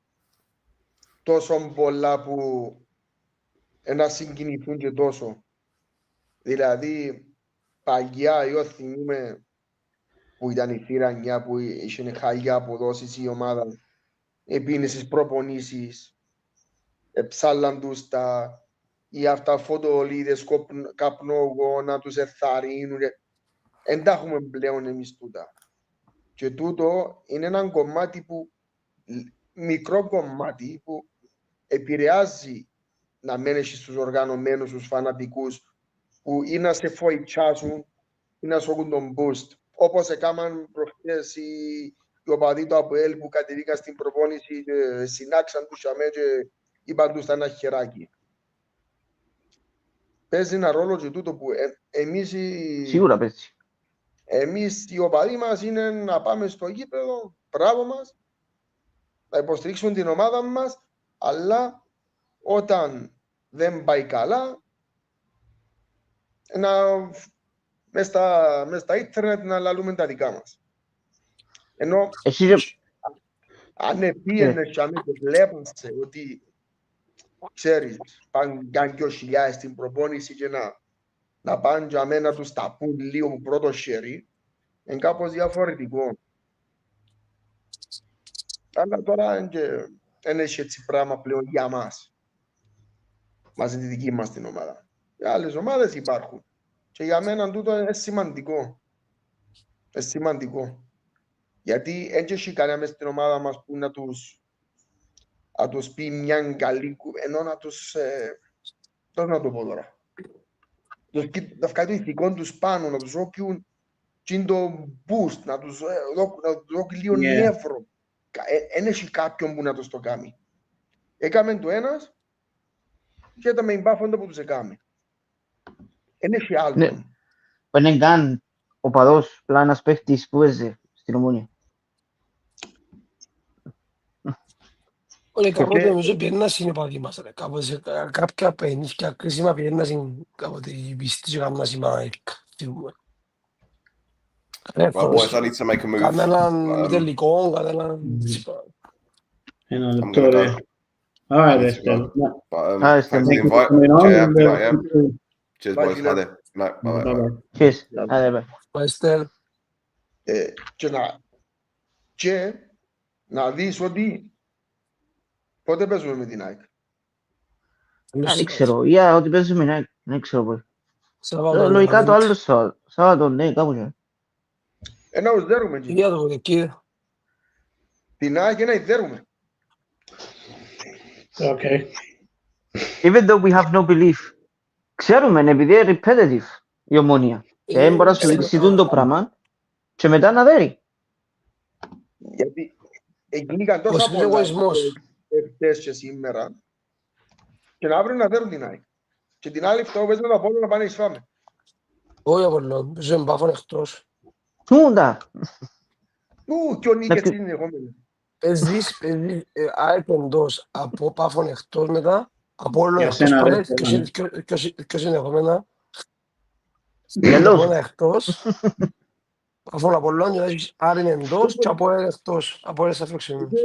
τόσο πολλά που να συγκινηθούν και τόσο. Δηλαδή, παγιά, εγώ θυμούμαι που ήταν η θύρα που είχε χαλιά αποδόσεις η ομάδα, επίνε στις προπονήσεις, ψάλλαν τους ή αυτά φωτολίδες, καπνόγωνα, τους εθαρρύνουν. Εν τα έχουμε πλέον εμείς τούτα. Και τούτο είναι ένα κομμάτι μικρό κομμάτι που επηρεάζει να μένεις στους οργανωμένους, στους φανατικούς, που ή να σε φοητσάσουν ή να σου έχουν τον boost. Όπως έκαναν προχθές οι οπαδοί του Apoel που κατεβήκαν στην προπόνηση και συνάξαν τους και είπαν τους ένα χεράκι. Παίζει ένα ρόλο και τούτο που εμείς Σίγουρα παίζει. Εμείς οι οπαδοί μας είναι να πάμε στο γήπεδο, μπράβο μας, να υποστηρίξουν την ομάδα μας, αλλά όταν δεν πάει καλά, μες στα ίντερνετ να λαλούμε τα δικά μας. Ενώ αν επίενες και αν βλέπασε ότι ξέρεις, πάνε καν 2.000 στην προπόνηση και να πάνε για μένα τους τα πούν λίγο που πρώτο χέρι, είναι κάπως διαφορετικό. Αλλά τώρα δεν έχει έτσι πράγμα πλέον για μας. Μαζί τη δική μας την ομάδα. Οι άλλες ομάδες υπάρχουν. Και για μένα τούτο είναι σημαντικό. Είναι σημαντικό. Γιατί δεν έχει κανένα μες στην ομάδα μας που να τους πει μια καλή ενώ να τους... Πώς να το πω τώρα. να βγάλει το ηθικό τους πάνω, να τους όποιουν το boost, να τους δώσει λίγο νεύρο. Εν έχει κάποιον που να τους το κάνει. Έκαμε το ένας και ήταν με μπάφοντα που τους έκαμε. Εν έχει άλλο. Δεν είναι καν ο παδός, πλά ένας παίχτης που έζε στην Ομόνια. Όχι, κάποτε νομίζω πιέννα συνεπαδί μας. Κάποια παιχνίδια κρίσιμα πιέννα κάποτε οι πιστοί και κάνουν σημαντικά. Right, boys, I need to make a move. Κανέναν τελικό, κανέναν... Ένα I'm λεπτό, gonna ρε. go. Άρα, I ρε, need to Στέλ. go. But Nice, thanks for the thank invite. Yeah, cheers, Bye, boys. Gina. Hadi. Night. Bye. Bye. Cheers. Άντε, bye. Μάλιστα, Και να δεις ότι πότε παίζουμε με την ΑΕΚ. Δεν ξέρω, για ό,τι παίζουμε, δεν ξέρω πώς. Σαββάτο, Λογικά το άλλο Σάββατο, ναι, κάπου είναι. Να τους δέρουμε εκεί. για το εκεί. Την ΑΕΚ να ιδέρουμε. Okay. Even though we have no belief. Ξέρουμε, επειδή είναι repetitive η Ομόνια. Και δεν μπορεί να σου δείξει το πράγμα και μετά να δέρει. Γιατί εγγύηκαν τόσα Ο πολλά συνεγωισμός. εχθές και σήμερα και να αύριο να δέρουν την ΑΕΚ. Και την άλλη φτώχεια παίζουμε το Απόλλωνα να πάνε εις φάμε. Όχι Απολλών, παίζουμε Πάφων εκτός. Τούντα. Και ο Νίκες είναι συνεχόμενοι. Παίζεις ΑΕΚ εντός, από Πάφων εκτός μετά, Απόλλων Για εκτός σένα, πάλι, ρε, και συνεχόμενα. Τέλος. Απόλλων εκτός, Πάφων Απολλών, και να έχεις Άρην εντός και Απόλλων εκτός. Απόλλων στα φιλοξενούμενους.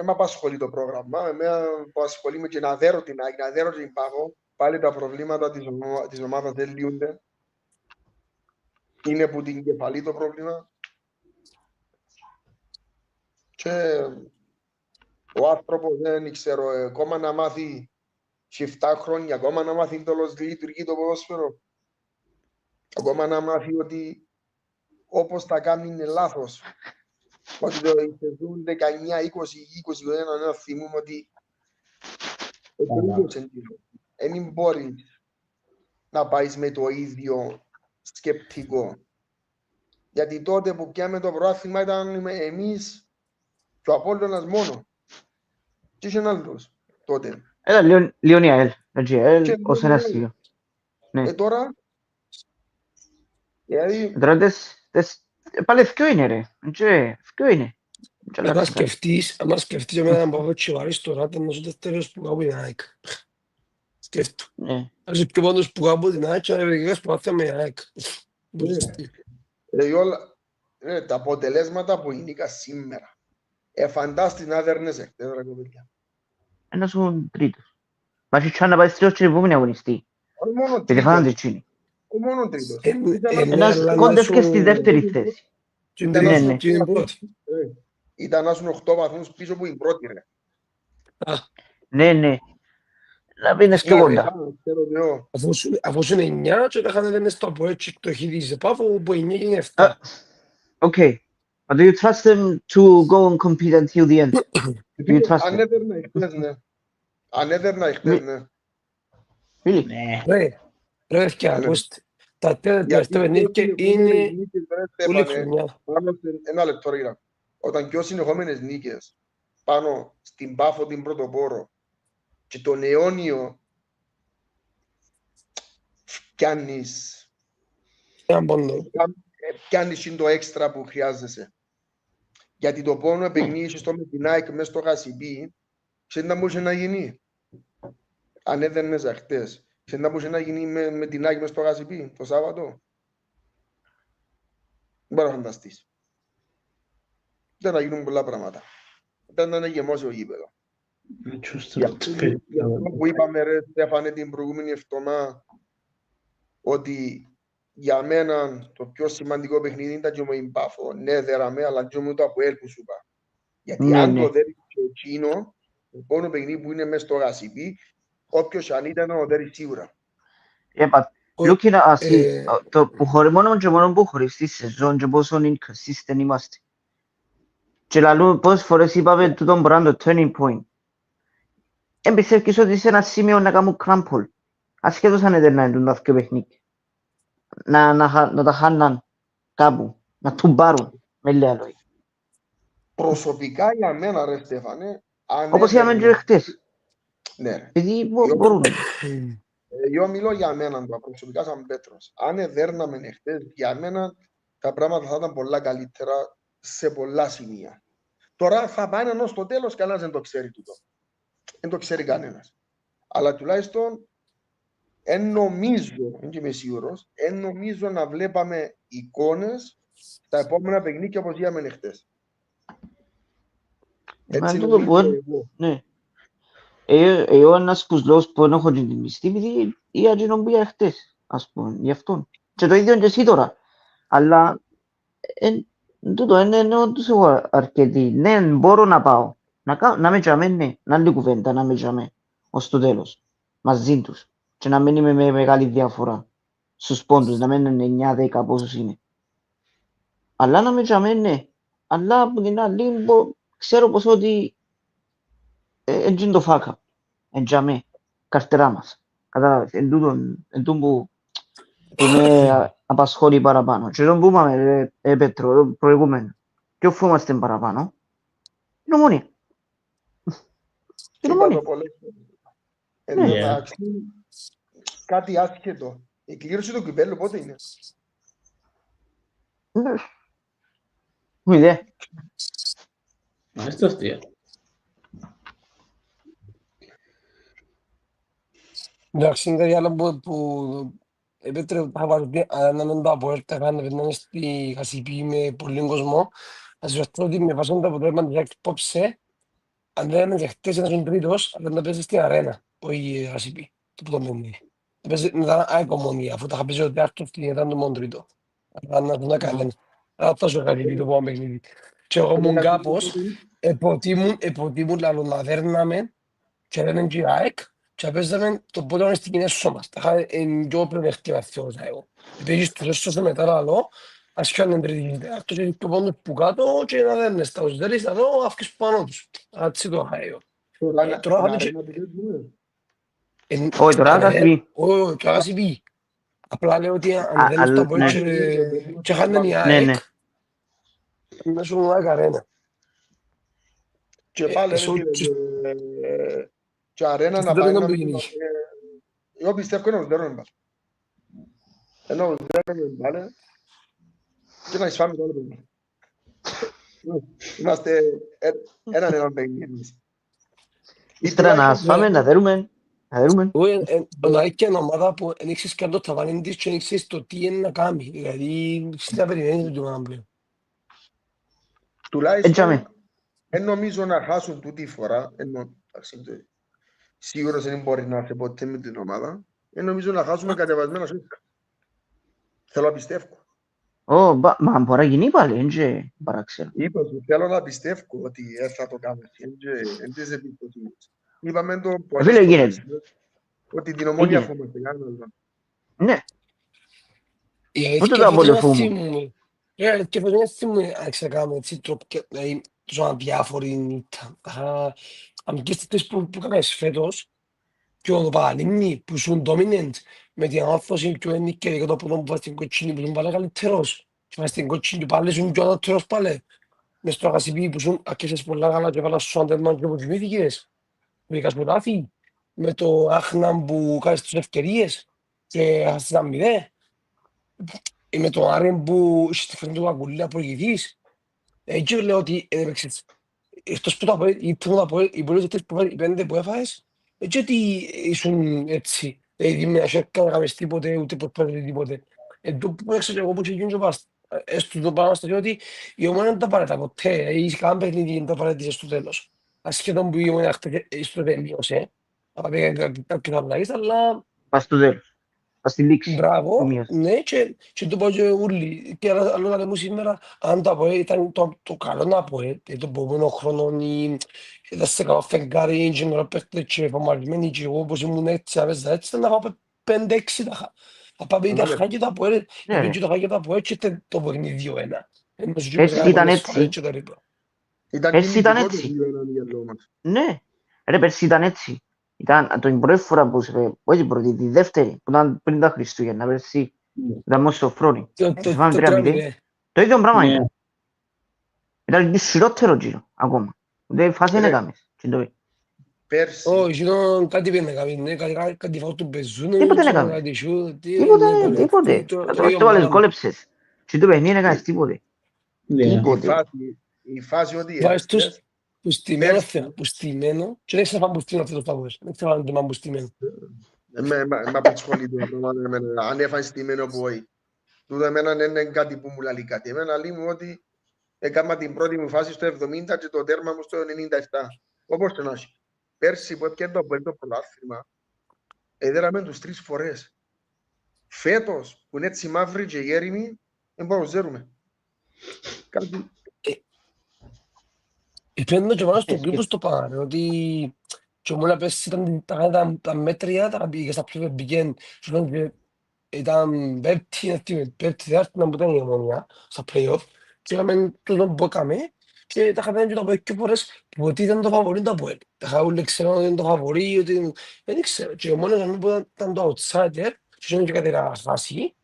Με απασχολεί το πρόγραμμα. Εμένα που ασχολεί με και να δέρω την ΑΕΚ, να δέρω την Πάφο. Πάλι τα προβλήματα της ομάδας δεν λύονται. Είναι που την κεφαλή το πρόβλημα. Και ο άνθρωπος δεν ξέρω, ακόμα να μάθει σε 7 χρόνια, ακόμα να μάθει τέλος λειτουργεί το ποδόσφαιρο. Ακόμα να μάθει ότι όπως τα κάνει είναι λάθος. Ότι το σεζόν 19, 20, 21, να θυμούμε ότι δεν μπορείς να πάεις με το ίδιο σκεπτικό. Γιατί τότε που πιάμε το πρωτάθλημα ήταν εμείς και ο Απόλλωνας μόνο. Και είχε άλλος τότε. Era Leon y a él. El GL, o sea, así. Ναι. Τώρα, δηλαδή, Τώρα πάλι ευκαιό είναι ρε. Ευκαιό είναι. Αν σκεφτείς με έναν παπό τσιβάρις τώρα, ήταν ο δεύτερος που κάπου την ΑΕΚ. Σκέφτου. Αν είσαι πιο πάντως που κάπου την ΑΕΚ και αν βρήκες που άθεα με ΑΕΚ. τα αποτελέσματα που είναι σήμερα. Φαντάστης να δέρνες εκτές, ρε κοπέλια. Ένας ο τρίτος. Μα και να πάει στριος και επόμενη αγωνιστή. Όχι μόνο Γιατί φάνονται τρίτος. εκείνοι. Ο μόνο τρίτος. Ένας κόντευ και στη δεύτερη θέση. Ναι. Ήταν να σου 8 βαθμούς πίσω που είναι πρώτη, ρε. Ναι. Να πίνεις πιο κοντά. Αφού σου είναι 9 και τα χάνετε στο από έτσι το έχει δει σε Πάφο που 9 και είναι 7. Okay. But do you trust them to go and compete until the end? Do you trust them? Ανέδερνα εχθές, ναι. Really? Ρε και ακούστε. Τα τελευταία παιχνίδια είναι πολύ χρονιά. Ένα λεπτό, ρε. Όταν πιο συνεχόμενες νίκες πάνω στην Πάφο την Πρωτοπόρο και τον αιώνιο πιάνεις το έξτρα που χρειάζεσαι. Γιατί το πόνο παιχνίδι στο με την ΑΕΚ μες στο Γασιμπή ξέρεις να μπορούσε να γίνει. Αν έδερνες αχτές, ξέρεις να μπορούσε να γίνει με την ΑΕΚ μες στο Γασιμπή το Σάββατο. Δεν μπορεί να φανταστείς. Δεν θα γίνουν πολλά πράγματα. Δεν να είναι γεμώσει ο γήπεδο. Που είπαμε ρε Στέφανε την προηγούμενη εβδομάδα ότι για μένα το πιο σημαντικό παιχνίδι ήταν και με την Πάφο. Ναι, δέραμε, αλλά και με το Αποέλ που σου είπα. Γιατί αν το δέρει και εκείνο, το πόνο παιχνίδι που είναι μέσα στο Γασιπί, όποιος αν ήταν να το δέρει σίγουρα. Looking at us, το που μόνο και μόνο που χωρίς τη σεζόν και πόσο inconsistent είμαστε. Και λαλούμε πόσες φορές είπαμε τούτον μπορεί να το turning point. Εν πιστεύεις ότι σε ένα σημείο να κάνουν crumple. Ασχέτως αν έδερναν τον τα δυο παιχνίδια. Να τα χάναν κάπου, να του πάρουν, με λίγα λόγια. Προσωπικά για μένα, ρε Στέφανε, αν Όπως είπαμε έδερνε... και χτες. Ναι, ρε. Γιατί μπορούν. Εγώ μιλώ για μένα τώρα, προσωπικά σαν Πέτρος. Αν εδέρναμε εχθές, για μένα τα πράγματα θα ήταν πολλά καλύτερα σε πολλά σημεία. Τώρα θα πάνε ενώ στο τέλος κανένας δεν το ξέρει τούτο. Δεν το ξέρει κανένας. Αλλά τουλάχιστον εν νομίζω, δεν είμαι σίγουρος, εν νομίζω να βλέπαμε εικόνες στα επόμενα παιχνίδια όπως είδαμε εχθές. Έτσι νομίζω εγώ. Ναι. Εγώ ένας από τους λόγους που δεν έχω την μισθή, επειδή είχα την οποία χτες, ας πούμε, γι' αυτό. Και το ίδιο και εσύ τώρα. Αλλά τούτο είναι όντως εγώ αρκετή. Ναι, μπορώ να πάω. Να με τζαμέ, ναι. Να άλλη κουβέντα, να με τζαμέ. Ως το τέλος. Μαζί τους. Και να μην είμαι με μεγάλη διαφορά. Στους πόντους, να μην είναι 9-10 πόσους είναι. Αλλά να με τζαμέ, ναι. Αλλά από την άλλη, ξέρω πως ότι έτσι είναι το φάκα. Εν τζαμέ. Καρτερά μας. Κατάλαβες. Εν τούτον που με απασχολεί παραπάνω. Και τον που είπαμε, Πέτρο, προηγούμενο. Ποιο φοβάστε παραπάνω. Είναι Ομόνοια. Είναι Ομόνοια. Εν τω μεταξύ, κάτι άσχετο. Η κλήρωση του κυπέλλου πότε είναι? Μου ιδέα. Μάλιστα αστεία. Εντάξει, είναι κάτι άλλο που Πέτρε, θα βάλει να μην τα αποέλτα κάνε περνάνε στη Χασιπή με πολύ κόσμο. Θα σου πω ότι με βάζουν τα αποτέλεσμα της απόψε, αν δεν είναι και χτες ένας ο τρίτος, αλλά να παίζει στην αρένα, όχι η Χασιπή, το που το μένει. Να παίζει να ΑΕΚ Ομονία, αφού τα είχα παίζει ο Τεάρτος στην ήταν το μόνο τρίτο. Αλλά να τον έκαναν. Αλλά τόσο Χασιπή το πάνω παιχνίδι. Και εγώ ήμουν κάπως, εποτίμουν λαλό να δέρναμε και δεν είναι και η ΑΕΚ, και παίζαμε το πρώτο αγωνιστική σώμας. Τα είχα πιο πλεονεκτήμα θυόσα εγώ. Επίσης τους έσωσε μετά λαλό, ας πιάνε τρίτη τέταρτο και το πόντος που κάτω και να δέρνες στα ουσδέρεις, θα δω αύκεις πάνω τους. Έτσι το είχα εγώ. Τώρα θα το Όχι, τώρα Χασιπή. όχι, τώρα Χασιπή. Απλά λέω ότι αν δεν το πω και χάναν η ΑΕΚ, να σου ΑΕΚ αρένα. Και πάλι και αρένα να πάει να μην... Εγώ πιστεύω είναι ουσδέρον εμπάλε. Ενώ ουσδέρον εμπάλε και να εισφάμε το άλλο παιχνίδι. Είμαστε έναν παιχνίδι. Ύστερα να ασφάμε, να δέρουμε. Όχι, να έχει και μια ομάδα που δεν ξέρεις καν το ταβάνι της και δεν ξέρεις το τι είναι να κάνει. Δηλαδή, να περιμένεις το να πλέον. Τουλάχιστον, δεν νομίζω να χάσουν τούτη φορά, σίγουρος δεν μπορεί να έρθει ποτέ με την ομάδα, δεν νομίζω να χάσουμε κατεβασμένα σούτκα. Θέλω να πιστεύω. Μα μπορεί να γίνει πάλι, δεν παράξερα. Είπα σου, θέλω να πιστεύω ότι θα το κάνουμε. Εν τις επιπτώσεις. Είπαμε το Φίλε, γίνεται. Ότι την Ομόνοια φοβάται. Ναι. Ούτε το απολεφούμε. Και πως δεν θυμούμε αν ξεκάμε έτσι τόσο αδιάφορη νύχτα. Αν και στις που κάνεις φέτος και ο Παλίνι που σου dominant με την όρθωση και ο Ενίκε και το πρώτο που βάζει την κοτσίνη που σου πάλι καλύτερος και βάζει την κοτσίνη πάλι σου και ο ανώτερος πάλι μες στο Χασιπί που σου αρκέσες πολλά καλά και βάλας σου αντερμάν και που κοιμήθηκες που είχες ποτάθει με το Άχναμ που κάνεις τις ευκαιρίες και χάσεις τα μηδέ με το Άρεν που είσαι στη φροντίδα του Ακουλία προηγηθείς. Έτσι λέω ότι έπαιξες. Εκτός που οι πολίτες οι πέντε που έφαγες, έτσι ότι ήσουν έτσι. Δηλαδή με ασέρκα να κάνεις τίποτε, ούτε προσπάθεις τίποτε. Το που έξω και εγώ που ξεκίνησα πας, έστω το πάνω στο ότι η Ομόνοια δεν τα παρέτα ποτέ. Είσαι καν παιχνίδι δεν τα παρέτησες στο τέλος. Ασχεδόν που η Ομόνοια στο τελείωσε. Θα πήγαινε κάποιες αλλαγές, αλλά... Πας στο τέλος. Πας στη λήξη. Μπράβο, ναι, και το πω και ούλοι. Και άλλο να λέμε σήμερα, αν το ΑΠΟΕ ήταν το καλό να ΑΠΟΕ, το επόμενο χρόνο ήταν σε καλό φεγγάρι, και με παίχτες και επαμαρισμένοι και εγώ όπως ήμουν έτσι, αβέζα έτσι, ήταν να πάω 5-6 τάχα. Θα πάμε τα χάκια τα ΑΠΟΕ, και το χάκια τα ΑΠΟΕ και το παιχνίδι 2-1. Έτσι ήταν έτσι. Έτσι ήταν έτσι. Ναι, ρε πέρσι ήταν έτσι. Ήταν την πρώτη φορά που όχι πρώτη, τη δεύτερη, που ήταν πριν τα Χριστούγεννα, πέρσι, ήταν μόνο στο Φρόνι. Φάμε 3-0. Το ίδιο πράγμα ήταν. Ήταν χειρότερο γύρο ακόμα. Δεν φάση είναι κάμες. Πέρσι, Όχι, κάτι πήγαινε να κάνει, κάτι φάω του πεζούν, Τίποτε δεν έκαμε. Τίποτε. Τώρα το βάλες κόλεψες. Και το παιχνίδι δεν έκανες τίποτε. Τίποτε. η φάση ότι Βάζεις τους έρθες, πουστημένο πέρσι. θέμα, πουστημένο και δεν ξέρω αν πουστημένο αυτό το φάβος. Δεν ξέρω αν είναι πουστημένο. με απασχολεί το πράγμα, αν έφαγε στημένο από όχι. Τούτο εμένα δεν είναι κάτι που μου λέει κάτι. Εμένα λέει μου ότι έκανα την πρώτη μου φάση στο 70 και το τέρμα μου στο 97. Όπως το να έχει. Πέρσι που έπιανε το Αποέλ το πρωτάθλημα, έδεραμε τους 3 φορές. Φέτος, που είναι έτσι μαύροι και γέριμοι, δεν μπορούμε να ξέρουμε. Κάτι... Πρέπει και πάνω στον κλίπο στο πάνω, ότι και μόνο πέρσι ήταν τα μέτρια, τα πήγε στα πιο πήγαινε, ήταν πέπτη, θεάρτη να ήταν η Ομονία, στα play-off, και είχαμε τούτο που έκαμε, και τα είχαμε και το Αποέλ και φορές, που ότι ήταν το φαβορί το Αποέλ. Τα είχα όλοι ξέρω ότι ήταν το φαβορί, ότι δεν ξέρω, και ο μόνος που ήταν το outsider, και είχε και κάτι να χάσει,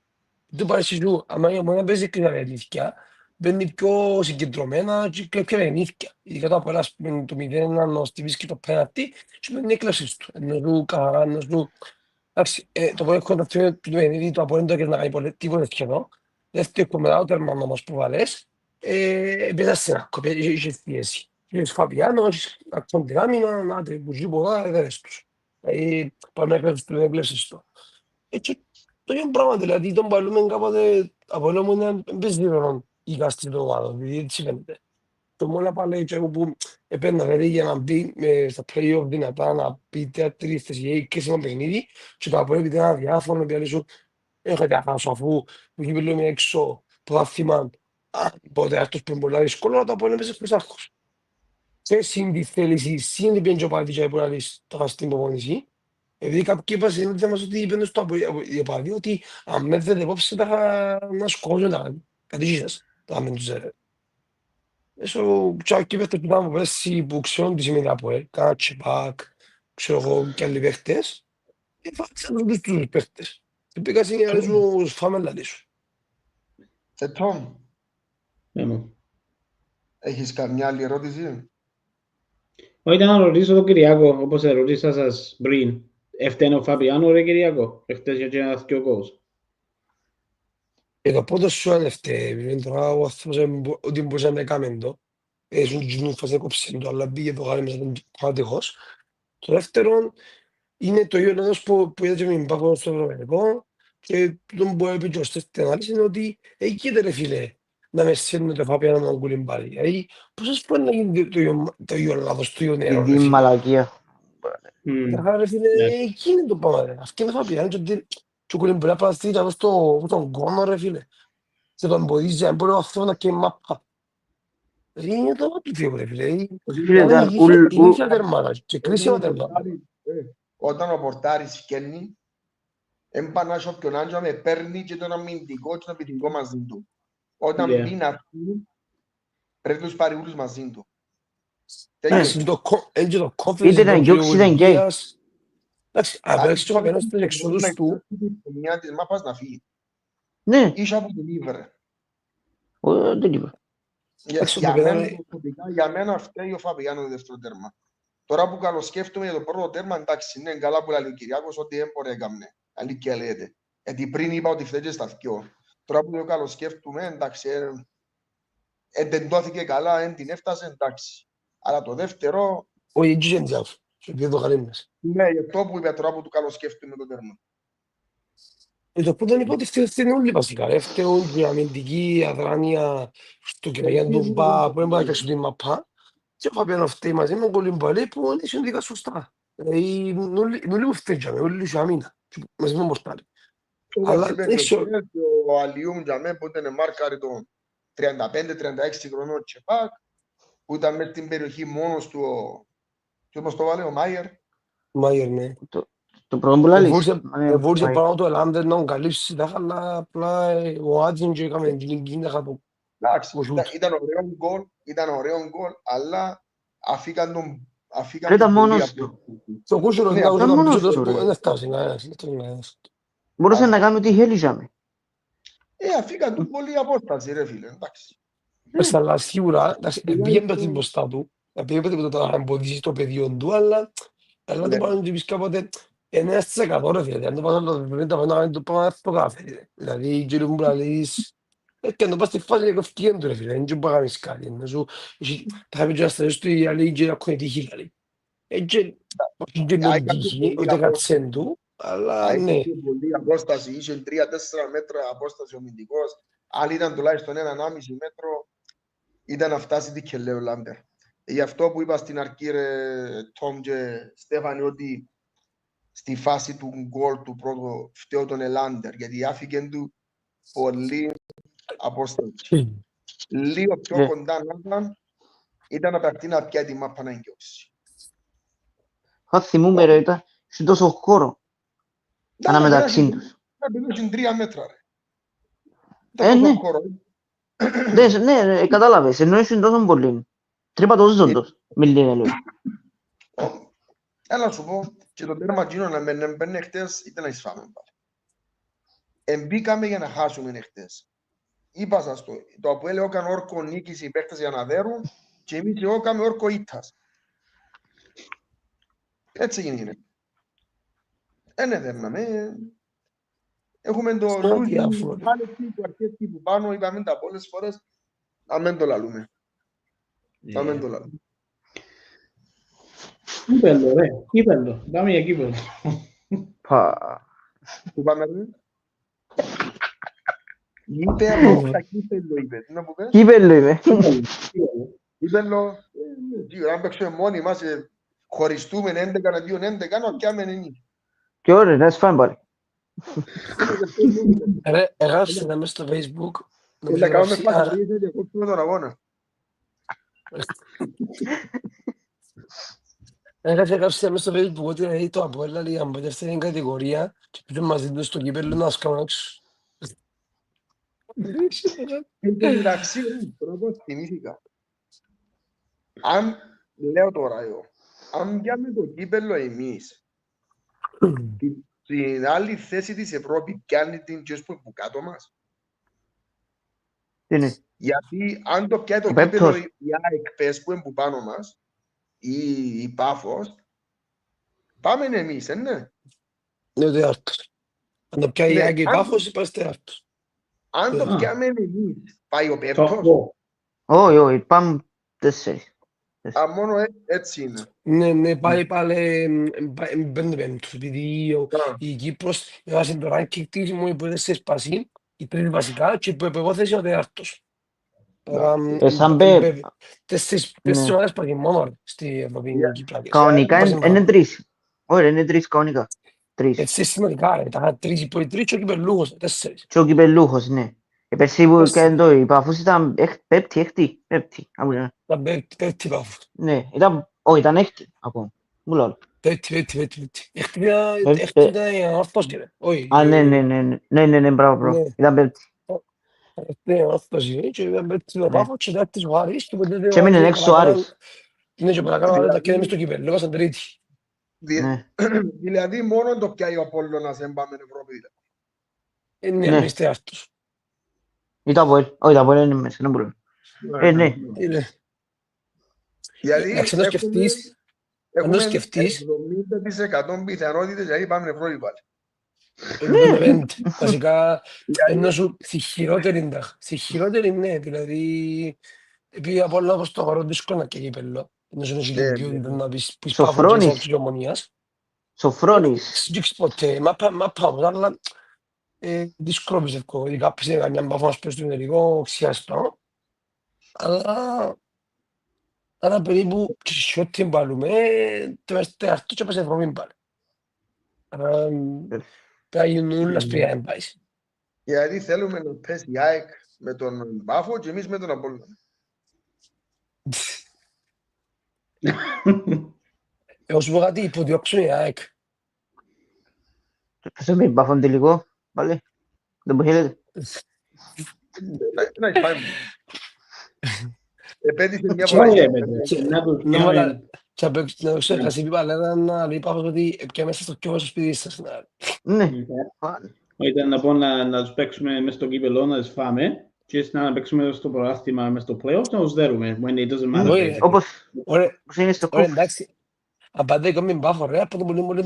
του παρέσει σου, άμα η Ομονία παίζει και τα αλήθεια, μπαίνει πιο συγκεντρωμένα και πιο ενήθεια. Ειδικά το Αποέλ, ας πούμε, το 0-1 να στυπήσει και το πέναλτι, και μπαίνει έκλαψης του. Ενώ σου καθαρά, ενώ σου... Εντάξει, το πρώτο κοντά του παιχνίδι, το Αποέλ δεν έκανε να κάνει τίποτε σχεδόν. Δεύτερο μετά, ο τέρμαν όμως που βάλες, έπαιζα στην άκκο, είχες πιέσει. Είχες Φαβιάνο, είχες ακτών άμυνα, να τρεπουζεί πολλά, έδερες τους. Πάμε να έκλαψεις το. Έτσι, το ίδιο πράγμα, δηλαδή τον παλούμε κάποτε από όλο μου είναι εμπεζίδωρον η κάστη του ομάδων, δηλαδή έτσι φαίνεται. Το μόνο πάλι και εγώ που έπαιρνα δηλαδή για να μπει στα play-off δυνατά, να πει τρεις θέσεις και σε ένα παιχνίδι και το Αποέλ επειδή ένα διάφορο, επειδή σου έχω διαχάσω αφού που εκεί μιλούμε έξω πρωτάθλημα, οπότε αυτός που είναι πολλά δύσκολο, το Αποέλ έπαιζε προς άρχος. Και συν τη θέληση, συν την πιέντζο πάλι και που να λύσεις το στην υπομονησή, επειδή κάποιοι είπαν στην ίδια μας ότι είπαν στο Αποέλ ότι αν με δεν υπόψη να σκόζουν τα κατήσεις τα μεν τους Έσω και παίχτες που ήταν πέρσι που ξέρουν τι σημαίνει Αποέλ, κάνα τσεπάκ, ξέρω εγώ και άλλοι παίχτες, φάξαν τους παίχτες. Και πήγα στην άλλη σου φάμε λαλί σου. Τόμ, έχεις καμιά άλλη ερώτηση? Όχι, ήταν να ρωτήσω τον Κυριάκο, όπως ρωτήσα σας πριν. Έφτανε ο Φαπιάνο, ρε Κυριάκο, εχθές για να δει ο κόλος. Το πρώτο σου αν έφταιγε, τώρα ο άνθρωπος ότι μπορούσε να έκαμε το, έσουν γινούν φάση να κόψει το, αλλά πήγε το γάρι μέσα τον άτυχος. Το δεύτερο είναι το ίδιο λόγος που είδα και με μπάκο στο ευρωπαϊκό και τον που έπαιξε στην ανάλυση είναι ότι εκεί ρε φίλε να με σέρνει το Φαπιάνο να αγκούλει πάλι. Δηλαδή πόσες φορές να γίνει το ίδιο λάθος, το ίδιο νερό ρε Την φίλε. μαλακία. Ρε φίλε, εκεί είναι το πράγμα ρε. Αυτή είναι το Φαπιάνο και ο κουλίν μπορεί να παραστεί στον κόνο ρε φίλε. Και τον εμποδίζει, αν μπορεί ο άνθρωπος να κάνει μάπα. Είναι το άτυπο ρε φίλε. Είναι ήλια τερμάτα και κρίσιμα τερμάτα. Όταν ο πορτάρης φκένει, έμπανα σε όποιον άντια με παίρνει και τον αμυντικό και τον επιθυμικό μαζί του. Όταν μπει να έρθει, πρέπει τους πάρει όλους μαζί του. Έτσι το confidence Είτε να γιώξει είτε γκέι. Εντάξει, απέξε και ο Φαπιάνος στους εξόδους του. Μια της μάπας να φύγει. Ναι, Ίσα από την Ήβρε. δεν είπα. Για μένα φταίει ο Φαπιάνο το δεύτερο τέρμα. Τώρα που καλοσκέφτομαι για το πρώτο τέρμα, εντάξει, είναι καλά που λέει ο Κυριάκος ότι δεν μπορεί να έκαμνε. Αλήθεια λέτε. Γιατί πριν είπα ότι φταίει στα δυο. Τώρα που το καλοσκέφτομαι, εντάξει, εντεντώθηκε καλά, εν την έφτασε, εντάξει. Αλλά το δεύτερο... Όχι, έτσι είναι διάφο. Και επειδή το καλή μέσα. Ναι, για αυτό που είπα τώρα που το καλοσκέφτομαι το τέρμα. Το πρώτο είναι ότι φταίουν όλοι βασικά. Φταίουν η αμυντική αδράνεια στο κυραγιάν του Μπα, που δεν μπορεί να κλείσουν την μαπά. Και ο Φαπιάνο φταίει μαζί με τον Κολυμπαλέ που είναι συνδικά σωστά. Δηλαδή, όλοι που φταίξαμε, όλοι σε αμήνα. Μαζί με τον Πορτάρι. Αλλά ο Αλιούμ Τζαμέ που ήταν μάρκαρη των 35-36 χρονών τσεπάκ, που ήταν μέσα στην περιοχή μόνος του, και όπως το βάλε ο Μάιερ. Μάιερ, ναι. Το πρώτο που λάλης. Βούρησε πάνω το Ελάντερ να τον καλύψει τα αλλά απλά ο Άτζιν και έκαμε την κοινή τα χατώ. Εντάξει, ήταν ωραίο γκολ, αλλά αφήκαν Ήταν πολύ μόνος από- του. Το κούσουρο Ναι, να ήταν узω μόνος πίσω του, του, ρε. δεν φτάσει κανένας. Μπορούσε να κάνει ό,τι θέλησαμε. αφήκαν του πολύ απόσταση, ρε φίλε, εντάξει. Αλλά σίγουρα, εντάξει, πήγαινε Τουλάχιστον- την μπροστά του, πήγαινε το να εμποδίσει το παιδί του, αλλά το Ναι. πάνω του πεις κάποτε 9% ρε φίλε, αν το πάνω το 50% το πάνω στο κάθε, ρε. Δηλαδή, κύριε μου που λαλείς, και αν το πας στη φάση και ευκαιρία του ρε φίλε, δεν μπορεί να κάνεις κάτι, να σου, τα είχα πει και να στρέψει του, οι άλλοι κύριε ακούνε τύχη, δηλαδή. Έτσι, όχι και Άικα είναι του τύχη, πολύ ούτε κατσέν του, αλλά ναι. Είχε πολύ απόσταση, είχε 3-4 μέτρα απόσταση ο αμυντικός. Αν ήταν τουλάχιστον 1,5 μέτρο, ήταν να φτάσει τι και λέει ο Λάμπερ. Γι' αυτό που είπα στην αρχή, ρε Τόμ και Στέφανη, ότι στη φάση του γκολ του πρώτου φταίω τον Ελάντερ, γιατί άφηκε του πολύ απόσταση. Λίγο πιο Ναι. κοντά να ήταν να παιχτεί να πιάει τη μάπα να εγκαιώσει. Θα θυμούμε ρε, ήταν σε τόσο χώρο αναμεταξύ τους. Ήταν 3 μέτρα, ρε. Ναι. Ήταν τόσο χώρο. Ναι, ρε, κατάλαβες, ενώ ήσουν τόσο πολύ. Τρύπα το ζώντος, με λίγα λόγια. Έλα σου πω, και το τέρμα εκείνο να με μπαίνει χτες, ήταν να εισφάμε πάλι. Εμπήκαμε για να χάσουμε χτες. Είπα σας το Αποέλ έκανε όρκο νίκης οι παίχτες για να δέρουν και εμείς έκαμε όρκο ήττας. Έτσι γίνεται. Δεν δέρναμε. Έχουμε το Σαν λούζι, διάφορο. πάλι που αρκετοί που πάνω, είπαμε τα πολλές φορές, να μην το λαλούμε. Να μην το λαλούμε. Κύπελλο, ρε. Κύπελλο. Πάμε για κύπελλο. Πού πάμε ρε? Είπε απόφτα κύπελλο είπε. Τι να μου πες? Κύπελλο είμαι. Κύπελλο, αν παίξουμε μόνοι μας, χωριστούμε 11-2-11, να πιάμε 9. Και ωραία, να σφάμε πάλι. Ρε, έγραψε να μέσα στο Facebook, νομίζω Να κάνουμε έγραψε, φασαρίες και κόψουμε τον αγώνα. έγραψε μέσα στο Facebook ότι λέει το Apoel λέει αν πότε δεύτερη κατηγορία και πείτε μαζί του στο κύπελλο να σκάμε έξω. Εν τω μεταξύ, τώρα το θυμήθηκα. Αν, λέω τώρα εγώ, αν πιάμε το κύπελλο εμείς, στην άλλη θέση της Ευρώπη πιάνει την και που κάτω μας. Τι είναι. Γιατί αν το πιάει το Ο κύπελλο Πέπτος. η ΑΕΚ πες που είναι που πάνω μας ή η Πάφος, πάμε εμείς, ναι. Ναι, το άρτος. Αν το πιάει η Ναι, Άγκη αν- Πάφος, είμαστε άρτος. Αν το Α. πιάμε εμείς, πάει ο Top Πέπτος. 4. Όχι, όχι, πάμε 4. Αν μόνο έτσι είναι. Ναι, πάει πάλι πέμπτος, επειδή Α. η Κύπρος έβασε το ranking της μου που δεν σε σπασί, η τρίτη βασικά και που εγώ θέση ο τέταρτος. Σαν πέ... Τέσσερις Ναι. ομάδες πάει μόνο ρε, στη Ευρώπη Yeah. Κυπράκες. Κανονικά Βάζει είναι μπράβο. 3. Όχι, είναι 3 κανονικά. 3. Έτσι συστηματικά ρε, τα τρεις υπό τρεις και ο κυπελλούχος, 4. Και ο κυπελλούχος, ναι. Πέρσι που Τέσσερις. έκανε το, η Παφούς ήταν πέπτη, έκτη. Τα πέμπτη Πάφος. Ναι, ήταν έκτη ακόμα. Μου λέω. Πέμπτη. Έχτη Πέμπτη. ήταν ορθός και ρε. Όχι. Α, ναι, μπράβο. Ναι. Ήταν πέπτη. Ναι, ορθός είναι και ήταν πέμπτη το Πάφος και τέκτης ο Άρης και ποτέ Και έμεινε έξω ο Άρης. Ναι, και παρακαλώ τα κέντρα μες στο κύπελλο, έβασαν τρίτη. Ναι. Δηλαδή μόνο το πιάει ο Απόλλωνας εν πάμε Ευρώπη. Ναι, Ναι. εμείς τέταρτος. Ή το Αποέλ. Όχι, το Αποέλ είναι μέσα, δεν μπορούμε. Ναι. Δηλαδή Εντάξει, να σκεφτείς, αν το έχουμε σκεφτείς, 70% πιθανότητες, δηλαδή πάμε Ευρώπη πάλι. βασικά, ενώ σου στη χειρότερη ναι, δηλαδή, επειδή από όλα όπως το χώρο δύσκολο να και κύπελλο, ενώ σου έχει την ποιότητα να πεις Πάφος και σαν Ομονίας. Σοφρόνης. Συγγύξεις ποτέ, μα πάμε, αλλά δύσκολο πιστεύω, ειδικά πες είναι καμιά Πάφο μας πες στο ημιτελικό, ξιάστο, αλλά περίπου και ό,τι εμπάλουμε, τεράστο και πας Ευρώπη πάλι. Πρέπει να γίνουν όλα σπριά εμπάεις. Γιατί θέλουμε να πέσει η ΑΕΚ με τον Πάφο και εμείς με τον Απόλλωνα. Εγώ σου πω κάτι, υποδιώξουν η ΑΕΚ. Ποιος είναι Πάφον τελικό, πάλι. Δεν μπορεί να Να εισπάμε. επέτυχε μια Όχι, φορά. ρε, παιδί, να τους Να πιάμε. βάλα... Και απ' έξω, να ξέρω, kasi πει παλέτα να λέει πάω ότι πια μέσα στο κιόβο στο σπίτι σας. Ναι. Ήταν να πω να τους παίξουμε μες στο κύπελλο, να τις φάμε και να παίξουμε στο πρωτάθλημα μες στο play-off, να τους δέρουμε. When it doesn't matter, Όχι, basically. Όπως Ωραία, είναι στο ωραία, κούφ. εντάξει. Αν πάτε κόμμα μπάφο, ρε, από το πολύ μπορεί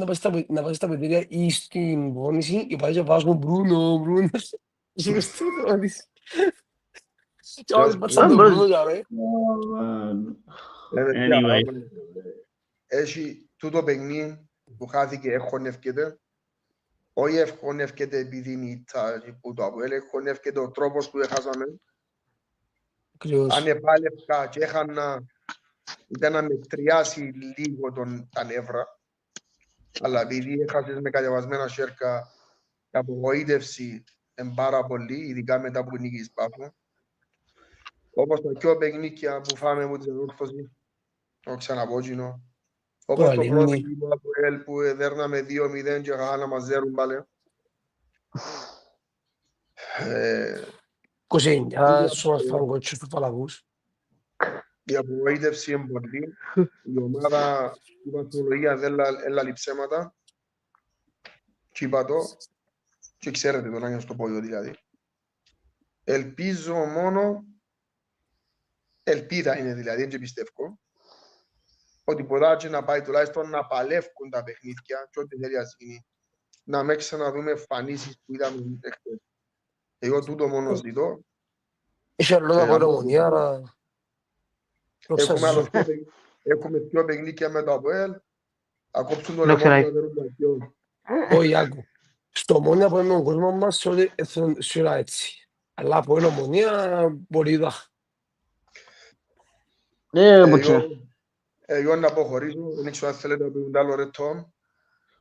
να πάει στα παιδέρια ή στην πόνηση και πάει και βάζουμε Μπρούνο, Μπρούνο. Σου μες στο τρόπο της. Και όμως πάτσα τον Μπρούνο για ρε. Anyway. Έχει τούτο παιχνίδι που χάθηκε, εχωνεύκεται. Όχι εχωνεύκεται επειδή είναι ήττα που το Αποέλ, εχωνεύκεται ο τρόπος που έχασαμε. Ακριβώς. Αν επάλευκα και έχανα, ήταν να μετριάσει λίγο τα νεύρα. Αλλά επειδή έχασες με κατεβασμένα σέρκα, η απογοήτευση είναι πάρα πολύ, ειδικά μετά που νίκης Πάφου. Όπως τα πιο παιχνίκια που φάμε από την Ανόρθωση, το ξαναπόκινο. Όπως το πρώτο παιχνίδι του Αποέλ που δέρναμε 2-0 και χάνα μας δέρουν πάλι. 29, σώμας φραγκότσους του Παλαγούς. Η απογοήτευση είναι πολύ. Η ομάδα, η βαθμολογία δεν έλαλει ψέματα. Και είπα το. Και ξέρετε τον Άγιο στο πόδιο δηλαδή. Ελπίζω μόνο, ελπίδα είναι δηλαδή, δεν πιστεύω, ότι μπορεί να πάει τουλάχιστον να παλεύουν τα παιχνίδια και ό,τι θέλει να γίνει. Να μην ξαναδούμε εμφανίσεις που είδαμε χθες. Εγώ τούτο μόνο ζητώ. Είχε άλλο να πω Ομονία, άρα... Έχουμε πιο παιχνίδια με το Αποέλ. Ακόψουν το Ναι, λαιμό ξέρει. να δέρουν τα πιο. Όχι, άκου. Στο Ομόνια από έναν κόσμο μας σε ό,τι σειρά έτσι. Αλλά από έναν Ομονία μπορεί να... Εγώ να αποχωρήσω. Δεν ξέρω αν θέλετε να πούν άλλο ρετό.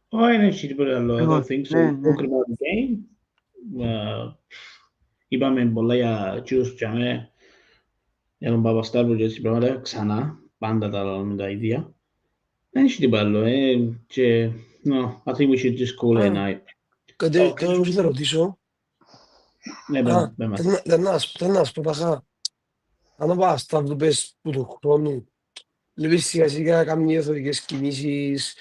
Όχι, δεν έχει τίποτα άλλο. I don't think so. Talking about the game. Είπαμε πολλά για τσιούς και αμέ. Για τον Παπασταύρου και έτσι πράγματα. Ξανά. Πάντα τα λέμε τα ίδια. Δεν έχει τίποτα άλλο. Και... No, I think we should just call it a night. Κάτι που θα ρωτήσω. Ναι, δεν μας. Δεν να σου πω ταχά. Αν πας τα βλέπεις που του χρόνου, βλέπεις σιγά σιγά να κάνουν διαφορετικές κινήσεις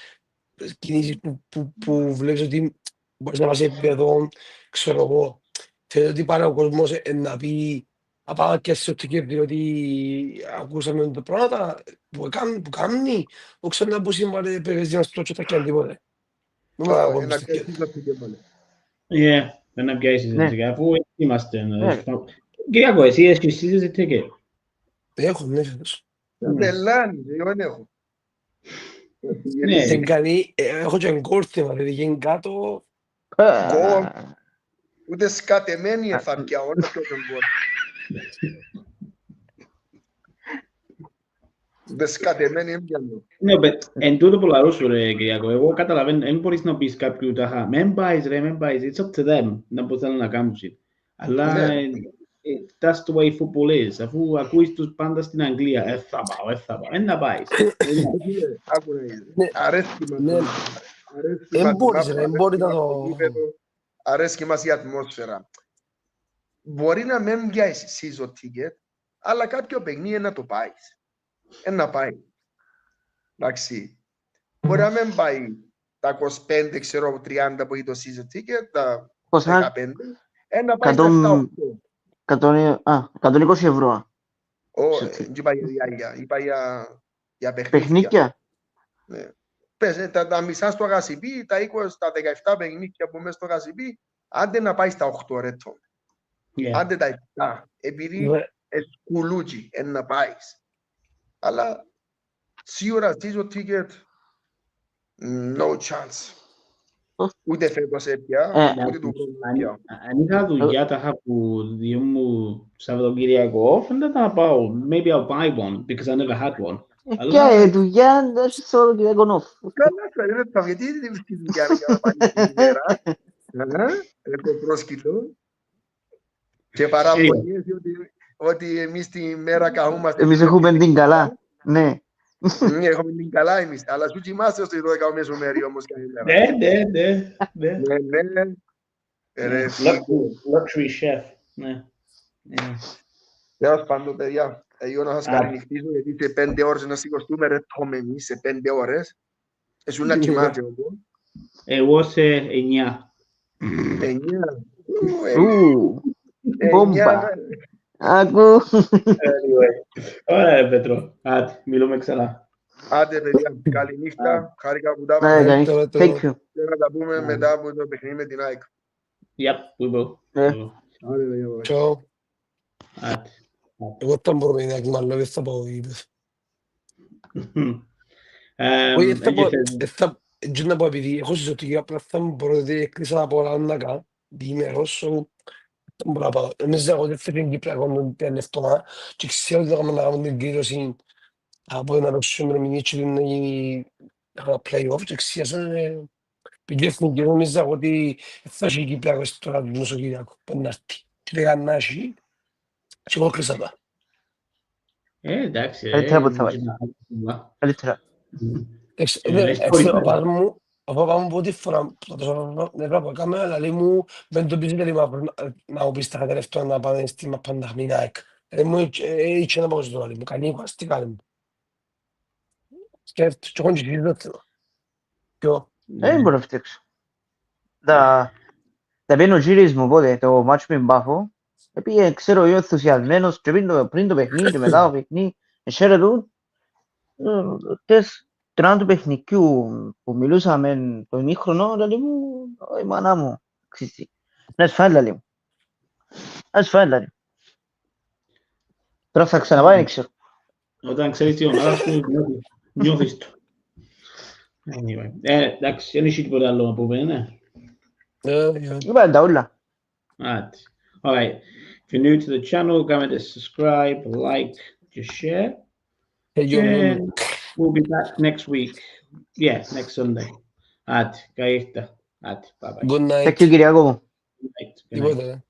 που βλέπεις ότι μπορείς να πας σε επίπεδο, ξέρω εγώ. Θέλω ότι πάρει ο κόσμος να πει απάνω και στο Τικέρδη ότι ακούσαμε τα πράγματα που κάνει, όχι σαν να πω σήμερα παίρνεις να στρώσω τα κέντρα τίποτε. Δεν να πιάσεις έτσι, αφού είμαστε. Κυριακό, εσύ έχεις season ticket. Έχω, ναι, φέτος. Πελάνι, εγώ δεν έχω. Έχω και εγκόρθημα, δηλαδή γίνει κάτω. Ούτε σκατεμένη θα πιάω, όχι πιο εγκόρθημα. Ούτε σκατεμένη έμπιανο. Ναι, εν τούτο που λαρώ σου ρε Κυριακό, εγώ καταλαβαίνω, δεν μπορείς να πεις κάποιου τάχα, μεν πάεις ρε, μεν πάεις, it's up to them, να πω θέλουν να κάνουν. Αλλά that's the way football is, αφού ακούεις τους πάντα στην Αγγλία, θα πάω, εν να πάεις. Αρέσκει μας η ατμόσφαιρα. Μπορεί να μην πιάσεις season ticket, αλλά κάποιο παιχνίδι να το πάεις. Να πάει. Εντάξει. Μπορεί να μην πάει τα 25, ξέρω, 30 που έχει το season ticket, τα 15. Να πάει στα 120 ευρώ. Όχι, είπα για διάρκεια. Είπα για παιχνίδια. Πες, τα μισά στο Γασιπί, τα 20, τα 17 παιχνίδια που μέσα στο Γασιπί, άντε να πάει στα 8 ρέτο. Άντε τα 7. Επειδή σκουλούτσι, να πάεις. Αλλά σίγουρα season ticket, no chance. Ούτε φέτος έπια, ούτε του χρόνου. Αν είχα δουλειά τα που δύο μου Σαββατοκυριακό, δεν θα πάω. Maybe I'll buy one, because I never had one. Ποια δουλειά, δεν είσαι όλο Κυριακό νόφ. Καλά, δεν θα βγει, τι είναι τη δουλειά για να πάει την ημέρα. Έχω πρόσκυτο. Και παραπονιές ότι εμείς τη μέρα καούμαστε. Εμείς έχουμε την καλά, ναι. Έχουμε την καλά εμείς, αλλά σου κοιμάστε στο 12 μεσομέρι όμως καλύτερα. Ναι. Luxury chef. Ναι. Τέλος πάντων, παιδιά. Εγώ να σας καληνυχτήσω, γιατί σε 5 ώρες να σηκωστούμε ρε τόμενοι, σε 5 ώρες. Εσύ να κοιμάται εγώ. Εγώ σε 9. 9. Μπόμπα. Άκου. Ωραία, Πέτρο. Άντε, μιλούμε ξανά. Άντε, παιδιά, καληνύχτα. Χάρηκα που τα Ναι, πάμε. κανείς. Thank you. Και να τα πούμε μετά από το παιχνίδι με την ΑΕΚ. Yep, we will. Ναι. Άντε, παιδιά, bye. Ciao. Άντε. Εγώ ήταν προβλήματα και μάλλον δεν θα πάω γήπεδο. Όχι, έτσι να πω επειδή έχω συζωτική απλά θα μου πω ότι έκλεισα από όλα να κάνω διήμερος, δεν μπορώ να πάω. Εμείς δεν θα φύγει Κυπριακό την λεφτόνα και ξέρω ότι θα κάνουμε να κάνουμε την κλήρωση από να παίξουμε με μηνύτσι και να γίνει ένα play-off και ξέρω πήγε εθνική νομίζω ότι θα έχει Κυπριακό τώρα του Μεσογειακού που να έρθει και δεν κάνει να έχει και εγώ κλείσα τα. Εντάξει. Καλύτερα από θα Καλύτερα. Ο παπά μου πρώτη φορά που το έκαμε, αλλά λέει μου δεν το πεις να μου πεις τα τελευταία να πάμε στη Μαπανταχμινάκ. Μου είχε να πάω στο άλλο μου, κανεί τι κάνει μου. Και έχω και το θέμα. Ποιο? Δεν μπορώ να φτιάξω. Τα παίρνω γύριες μου πότε, το μάτσο με μπάφο. Επειδή ξέρω εγώ ενθουσιασμένος και πριν το παιχνίδι και μετά το παιχνίδι, χαίρετουν. Τραν του παιχνικιού που μιλούσαμε το ημίχρονο, λέει μου, η μάνα μου, να σφάει, λέει μου. Να σφάει, λέει. Τώρα θα ξαναπάει, δεν ξέρω. Όταν ξέρεις τι ομάδα σου, νιώθεις το. Εντάξει, δεν έχει τίποτα άλλο να πούμε, ναι. Είπαμε τα όλα. Alright. Alright. If you're new to the channel, comment to subscribe, like, just share. And we'll be back next week. Yeah, next Sunday. Alright, καλή νύχτα. Alright, bye bye. Good night. Thank you, Kyriakos. Good night. Good night. Τίποτα.